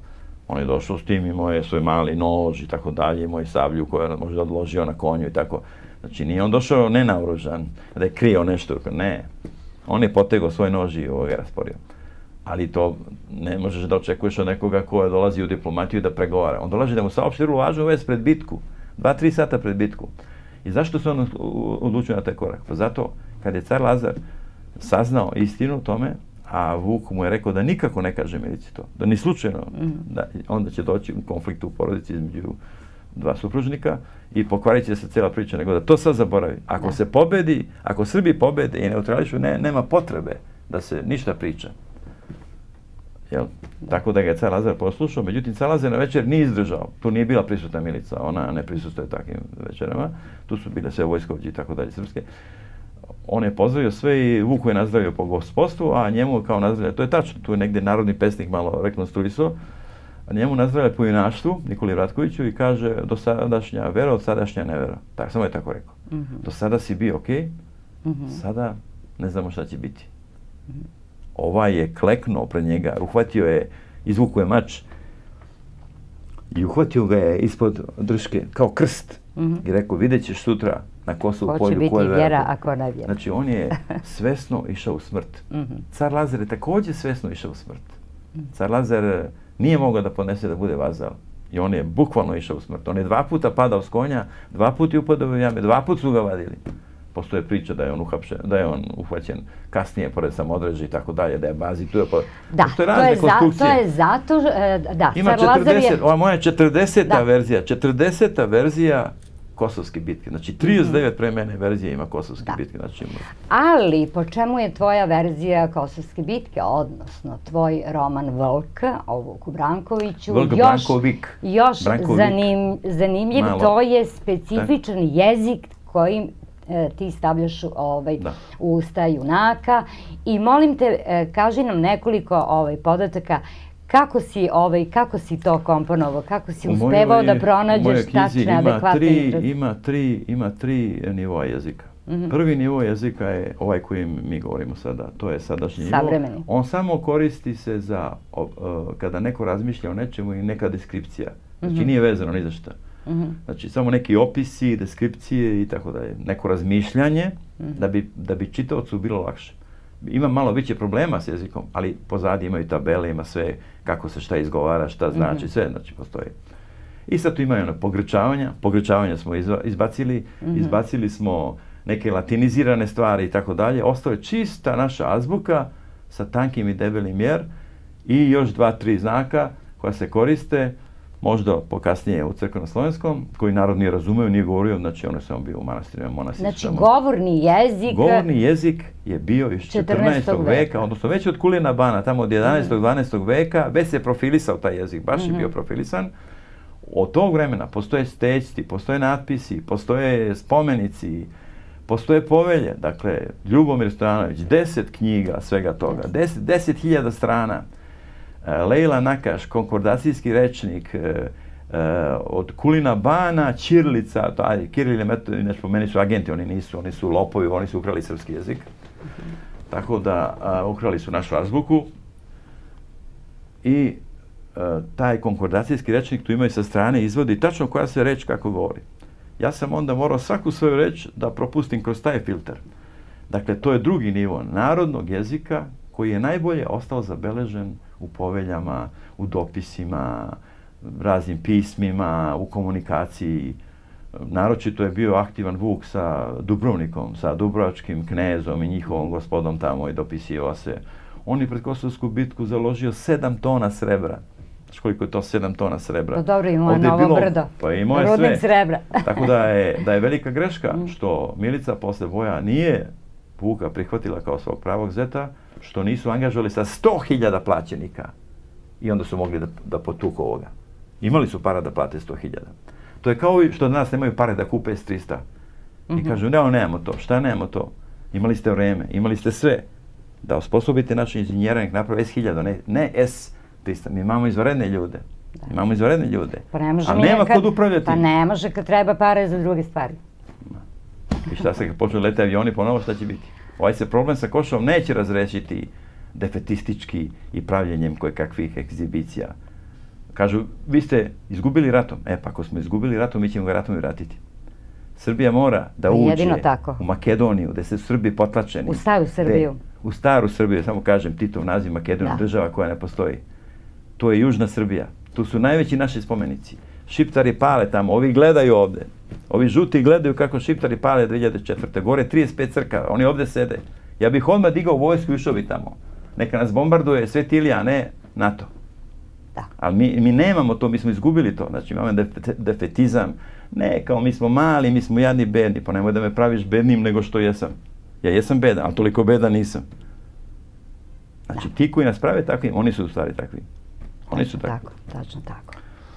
On je došao s tim, imao je svoj mali nož i tako dalje, imao je sablju koju je možda odložio na konju i tako. Znači nije on došao nenaoružan, da je krio nešto, ne. On je potegao svoj nož i ovoga rasporio. Ali to ne možeš da očekuješ od nekoga ko je dolazi u diplomatiju da pregovara. On dolazi da mu saopšti vrlo važnu vest pred bitku, 2-3 sata pred bitku. I zašto se on odlučio na taj korak? Pa zato kad je car Lazar saznao istinu o tome, a Vuk mu je rekao da nikako ne kaže Milici to, da ni slučajno, onda će doći u konfliktu u porodici između dva supružnika i pokvarit će se cijela priča, nego da to sad zaboravi. Ako se pobedi, ako Srbi pobede i neutrališu, nema potrebe da se ništa priča. Tako da ga je car Lazar poslušao, međutim car Lazar na večer nije izdržao, tu nije bila prisutna Milica, ona ne prisustuje takvim večerama, tu su bile sve vojskovođe i tako dalje srpske. On je pozdravio sve i Vuku je nazdravio po gospodstvu, a njemu kao nazdravlja, to je tačno, tu je negdje narodni pesnik malo rekonstruisao, a njemu nazdravlja po junaštvu, Nikoli Vratkoviću, i kaže dosadašnja vera, od sadašnja nevera. Samo je tako rekao. Do sada si bio okej, sada ne znamo šta će biti. Ovaj je kleknuo pred njega, uhvatio je, izvukao je mač i uhvatio ga je ispod drške, kao krst. I rekao, vidjet ćeš sutra na Kosovu polju ko je vjera, ako ne vjera. Znači, on je svesno išao u smrt. Car Lazar je također svesno išao u smrt. Car Lazar nije mogao da podnese da bude vazal. I on je bukvalno išao u smrt. On je 2 puta padao s konja, 2 puta je upadao u jame, 2 puta su ga vadili. Postoje priča da je on uhapšen, da je on uhvaćen kasnije, pored Samodreža i tako dalje, da je bazi tu. Da, to je zato, da, car Lazar je... Ova moja 40. verzija, 40. verzija Kosovske bitke. Znači, 39 pre mene verzije ima Kosovske bitke. Ali, po čemu je tvoja verzija Kosovske bitke, odnosno tvoj roman Vlk, o Vuku Brankoviću, još zanimljiv, to je specifičan jezik kojim ti stavljaš u usta junaka. I molim te, kaži nam nekoliko podataka kako si to komponovao, kako si uspevao da pronađeš tačne, adekvatne izraze? Ima 3 nivoa jezika. Prvi nivo jezika je ovaj kojim mi govorimo sada, to je sadašnji nivo. Savremeni. On samo koristi se za, kada neko razmišlja o nečemu i neka deskripcija. Znači nije vezano ni za šta. Znači samo neki opisi, deskripcije i tako dalje. Neko razmišljanje da bi čitaocu bilo lakše. Ima malo veće problema s jezikom, ali pozadi imaju tabele, ima sve kako se šta izgovara, šta znači, sve znači postoji. I sad tu imaju pogrečavanja smo izbacili smo neke latinizirane stvari i tako dalje. Ostao je čista naša azbuka sa tankim i debelim jer i još 2-3 znaka koja se koriste, možda pokasnije u crkveno-slovenskom, koji narod nije razumeo, nije govorio, znači on je samo bio u manastirima, monasima. Znači, govorni jezik... Govorni jezik je bio iz 14. veka, odnosno već od Kulina Bana, tamo od 11. 12. veka, već se profilisao taj jezik, baš je bio profilisan. Od tog vremena postoje stečci, postoje natpisi, postoje spomenici, postoje povelje. Dakle, Ljubomir Stojanović, 10 knjiga svega toga, 10.000 strana. Lejla Nakaš, konkordacijski rečnik, od Kulina Bana, ćirilica, Kiril i Metodij, znači po meni su agenti, oni su lopovi, oni su ukrali srpski jezik. Tako da ukrali su našu azbuku i taj konkordacijski rečnik tu imaju sa strane izvodi tačno koja se reč kako govori. Ja sam onda morao svaku svoju reč da propustim kroz taj filter. Dakle, to je drugi nivo narodnog jezika koji je najbolje ostao zabeležen u poveljama, u dopisima, raznim pismima, u komunikaciji. Naročito je bio aktivan Vuk sa Dubrovnikom, sa dubrovačkim knezom i njihovom gospodom tamo i dopisivao se. On je pred Kosovsku bitku založio 7 tona srebra. Znaš koliko je to 7 tona srebra? Pa dobro, imao je Novo Brdo. Pa imao je sve. Rudnik srebra. Tako da je velika greška što Milica posle boja nije Vuka prihvatila kao svog pravog zeta, što nisu angažovali sa 100.000 plaćenika i onda su mogli da potuku ovoga. Imali su para da plate 100.000. To je kao što danas nemaju pare da kupe S-300. I kažu, nemamo to. Šta nemamo to? Imali ste vreme, imali ste sve da osposobite naš inženjera nek napravi S-1000, ne S-300. Mi imamo izvanredne ljude. Imamo izvanredne ljude. Ali nema kod upravljati. Pa ne može kad treba pare za druge stvari. I šta se kad počnu lete avioni ponovo, šta će biti? Ovaj se problem sa Kosovom neće razrešiti defetistički i pravljenjem kojekakvih egzibicija. Kažu, vi ste izgubili ratom. Pa ako smo izgubili ratom, mi ćemo ga ratom i vratiti. Srbija mora da uđe u Makedoniju, gde se Srbi potlačeni. U staru Srbiju. U staru Srbiju, samo kažem, Titov naziv Makedonija, država koja ne postoji. To je Južna Srbija. Tu su najveći naši spomenici. Šiptari pale tamo, ovi gledaju ovde. Ovi žuti gledaju kako Šiptari pale 2004. Gore 35 crkava, oni ovde sede. Ja bih odmah digao vojsku i ušao bi tamo. Neka nas bombarduje Sveti Ilija, a ne NATO. Ali mi nemamo to, mi smo izgubili to. Znači imamo defetizam. Ne, kao mi smo mali, mi smo jadni, bedni. Pa nemoj da me praviš bednim nego što jesam. Ja jesam bedan, ali toliko bedan nisam. Znači ti koji nas prave takvim, oni su u stvari takvi. Oni su takvi. Tačno tako.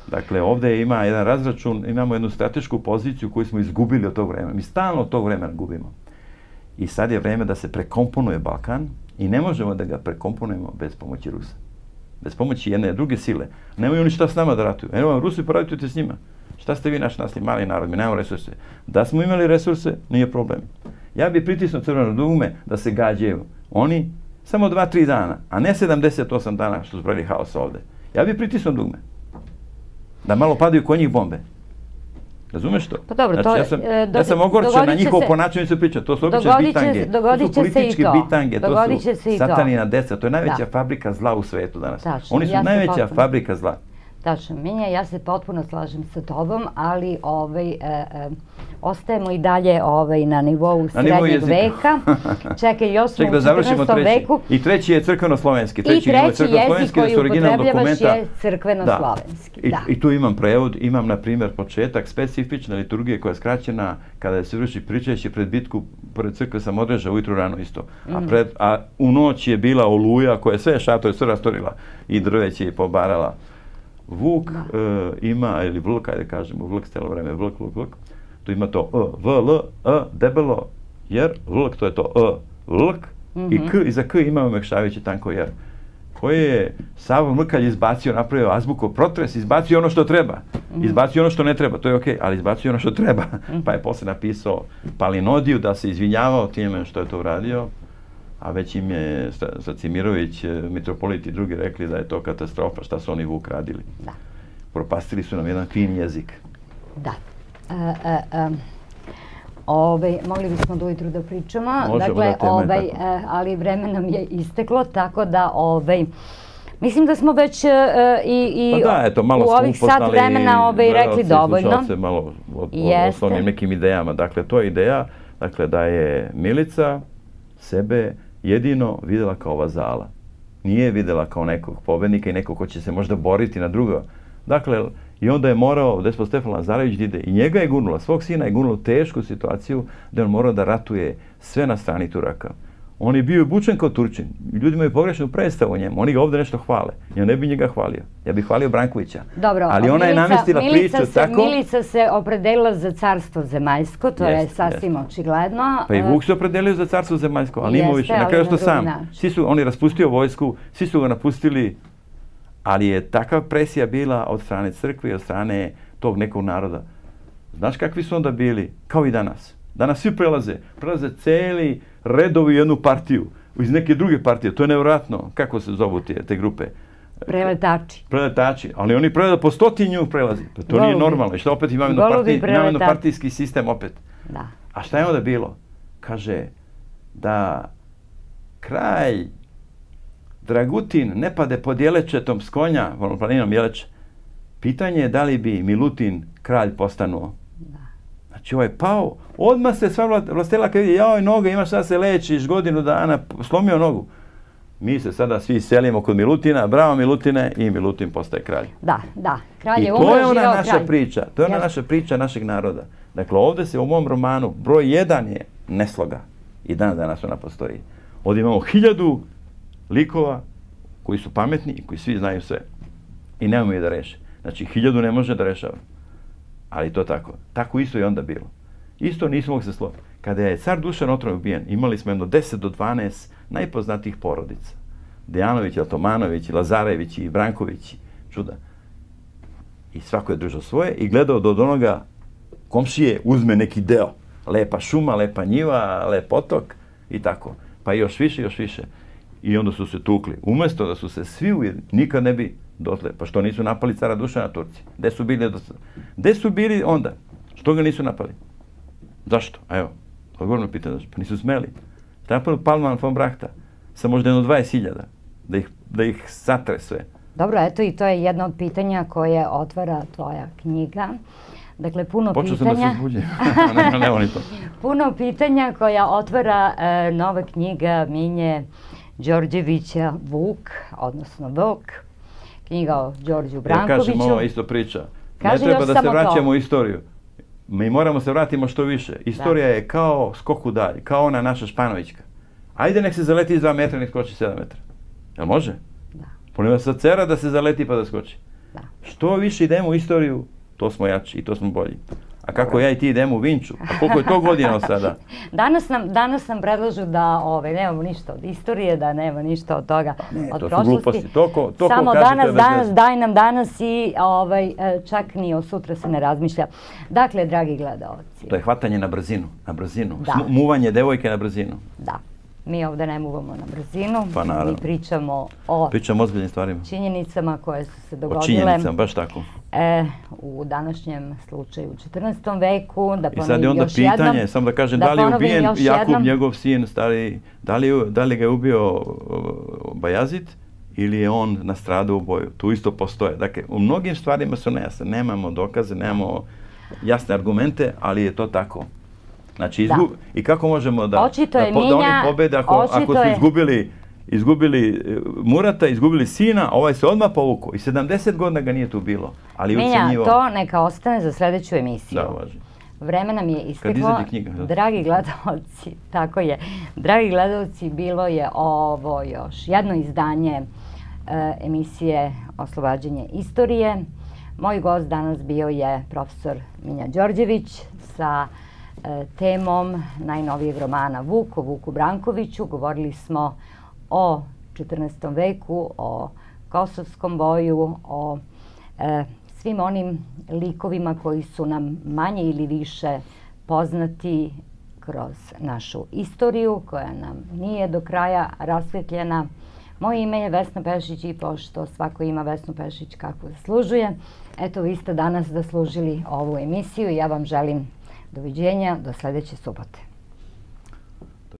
Dakle, ovdje ima jedan razračun, imamo jednu stratešku poziciju koju smo izgubili od tog vremena. Mi stalno od tog vremena gubimo. I sad je vreme da se prekomponuje Balkan i ne možemo da ga prekomponujemo bez pomoći Rusa. Bez pomoći jedne druge sile. Nemaju oni šta s nama da ratuju. Evo vam Rusi, poradite s njima. Šta ste vi naš mali narod, mi nemamo resurse. Da smo imali resurse, nije problem. Ja bih pritisnuo crveno dugme da se gađaju. Oni samo 2-3 dana, a ne 78 dana što su pravili haos ovde. Ja bih pritisnuo dugme. Da malo padaju kod njih bombe. Razumeš to? Pa dobro, znači, ja sam ogorčen na njihovo ponašanje se priča. To su obične bitange. To su političke bitange. To su satanina deca. To je najveća fabrika zla u svetu danas. Oni su najveća fabrika zla. Tačno, Minja, ja se potpuno slažem sa tobom, ali ostajemo i dalje na nivou srednjeg veka. Čekaj, još smo u 14. veku. I treći je crkveno-slovenski. I treći jezik koji upotrebljavaš je crkveno-slovenski. I tu imam prevod, imam na primjer početak specifične liturgije koja je skraćena kada se vrši pričajući pred bitku pored crkve Samodreža ujutru rano isto. A u noć je bila oluja koja je sve šatore sve rastorila i drveće je pobarala. Vuk ima, ili vlk, ajde kažemo, vlk stelo vreme, vlk, tu ima to v, l, debelo, jer, vlk, to je to vlk, i k, iza k imamo Mekšavić i tanko jer, koji je Savo Mrkalj izbacio, napravio azbuko protres, izbacio ono što treba, izbacio ono što ne treba, to je okej, ali izbacio ono što treba, pa je posle napisao Palinodiju da se izvinjavao time što je to uradio, a već im je Stracimirović, mitropolit i drugi rekli da je to katastrofa, šta su oni Vuk radili. Da. Propastili su nam jedan fin jezik. Da. Mogli bismo do ujutru da pričamo, dakle, ali vreme nam je isteklo, tako da mislim da smo već i u ovih sat vremena rekli dovoljno. Slušalce malo o osnovnim nekim idejama. Dakle, to je ideja da je Milica sebe jedino vidjela kao vazala. Nije vidjela kao nekog pobednika i nekog ko će se možda boriti na drugo. Dakle, i onda je morao despot Stefan Lazarević da ide. I njega je gurnula, svog sina je gurnula u tešku situaciju da je on morao da ratuje sve na strani Turaka. On je bio obučen kao Turčin. Ljudi imaju pogrešnu predstavu o njemu. Oni ga ovdje nešto hvale. Ja ne bi njega hvalio. Ja bih hvalio Brankovića. Dobro, ali ona je namestila priču tako... Milica se opredelila za carstvo zemaljsko, to je sasvim očigledno. Pa i Vuk se opredelio za carstvo zemaljsko, ali Imović na kraju što sam. On je raspustio vojsku, svi su ga napustili, ali je takva presija bila od strane crkve i od strane tog nekog naroda. Znaš kakvi su onda bili? Kao i danas. Danas svi prelaze cijeli redovi jednu partiju, iz neke druge partije. To je nevjerojatno. Kako se zovu te grupe? Preletači, ali oni prelaze po 100 njih prelazi. Pa to nije normalno. I što opet imamo jedno partijski sistem opet. Da. A šta je onda bilo? Kaže da kralj Dragutin ne pade pod Jelečetom s konja, planinom Jeleče. Pitanje je da li bi Milutin kralj postanuo. Znači ovaj pao, odmah se sva vlastela kad vidi, joj noga, imaš sad se lečiš godinu dana, slomio nogu. Mi se sada svi selimo kod Milutina, bravo Milutine, i Milutin postaje kralj. Da, kralj je umro, živeo kralj. I to je ona naša priča, to je ona naša priča našeg naroda. Dakle, ovdje se u mom romanu, broj 1 je nesloga. I danas ona postoji. Ovdje imamo 1000 likova koji su pametni i koji svi znaju sve. I ne umiju da reše. Znači, 1000 ne može da rešava. Ali to tako. Tako isto je onda bilo. Isto nismo mogli se sloviti. Kada je car Dušan Otrov ubijen, imali smo jedno 10 do 12 najpoznatijih porodica. Dejanović, Altomanović, Lazarević i Branković. Čuda. I svako je držao svoje i gledao da od onoga komšije uzme neki deo. Lepa šuma, lepa njiva, lep otok i tako. Pa još više, još više. I onda su se tukli. Umjesto da su se svi ujedinili, nikad ne bi dotle. Pa što nisu napali cara Dušana Turci? Gde su bili onda? Što ga nisu napali? Zašto? Evo, odgovorno pitanje zašto. Pa nisu smeli. Napali Palman von Brachta sa možda jedno 20.000 da ih satre sve. Dobro, eto i to je jedno od pitanja koje otvara tvoja knjiga. Dakle, Počeo sam da se uzbuđujem. Puno pitanja koja otvara nova knjiga Minje Đorđevića Vuk, odnosno Vuk. Knjiga o Đorđu Brankoviću. Ja kažem, ovo isto priča. Ne treba da se vraćamo u istoriju. Mi moramo se vratimo što više. Istorija je kao skok u dalj, kao ona naša Španovićka. Ajde nek se zaleti iz 2 metra, nek skoči 7 metara. Jel može? Da. Ponima sa cera da se zaleti pa da skoči. Da. Što više idemo u istoriju, to smo jači i to smo bolji. A kako ja i ti idemo u Vinču? A koliko je to godina sada? Danas nam predlažu da nemamo ništa od istorije, da nema ništa od toga, od prošlosti. To su gluposti. Samo daj nam danas i čak ni o sutra se ne razmišlja. Dakle, dragi gledalci. To je hvatanje na brzinu. Muvanje devojke na brzinu. Da. Mi ovdje ne muvamo na brzinu, pa naravno. Mi pričamo o ozbiljnim stvarima. Činjenicama koje su se dogodile. O činjenicama, baš tako. U današnjem slučaju u 14. veku, da ponovim još jednom. I sad je onda pitanje, samo da kažem, da li je ubijen Jakub, njegov sin, stari, da li ga je ubio Bajazid ili je on nastradao u boju. Tu isto postoje. Dakle, u mnogim stvarima su nejasne. Nemamo dokaze, nemamo jasne argumente, ali je to tako. Znači, i kako možemo da oni pobede ako su izgubili Murata, izgubili sina, ovaj se odmah povukao. I 70 godina ga nije tu bilo. Minja, to neka ostane za sljedeću emisiju. Da, važno. Vreme nam je isteklo. Dragi gledalci, tako je. Dragi gledalci, bilo je ovo još jedno izdanje emisije Oslobađanje istorije. Moj gost danas bio je profesor Minja Đorđević sa temom najnovijeg romana Vuk, o Vuku Brankoviću. Govorili smo o 14. veku, o Kosovskom boju, o svim onim likovima koji su nam manje ili više poznati kroz našu istoriju, koja nam nije do kraja rasvetljena. Moje ime je Vesna Pešić i pošto svako ima Vesnu Pešić kako zaslužuje, eto vi ste danas zaslužili ovu emisiju i ja vam želim doviđenja do sljedeće subote.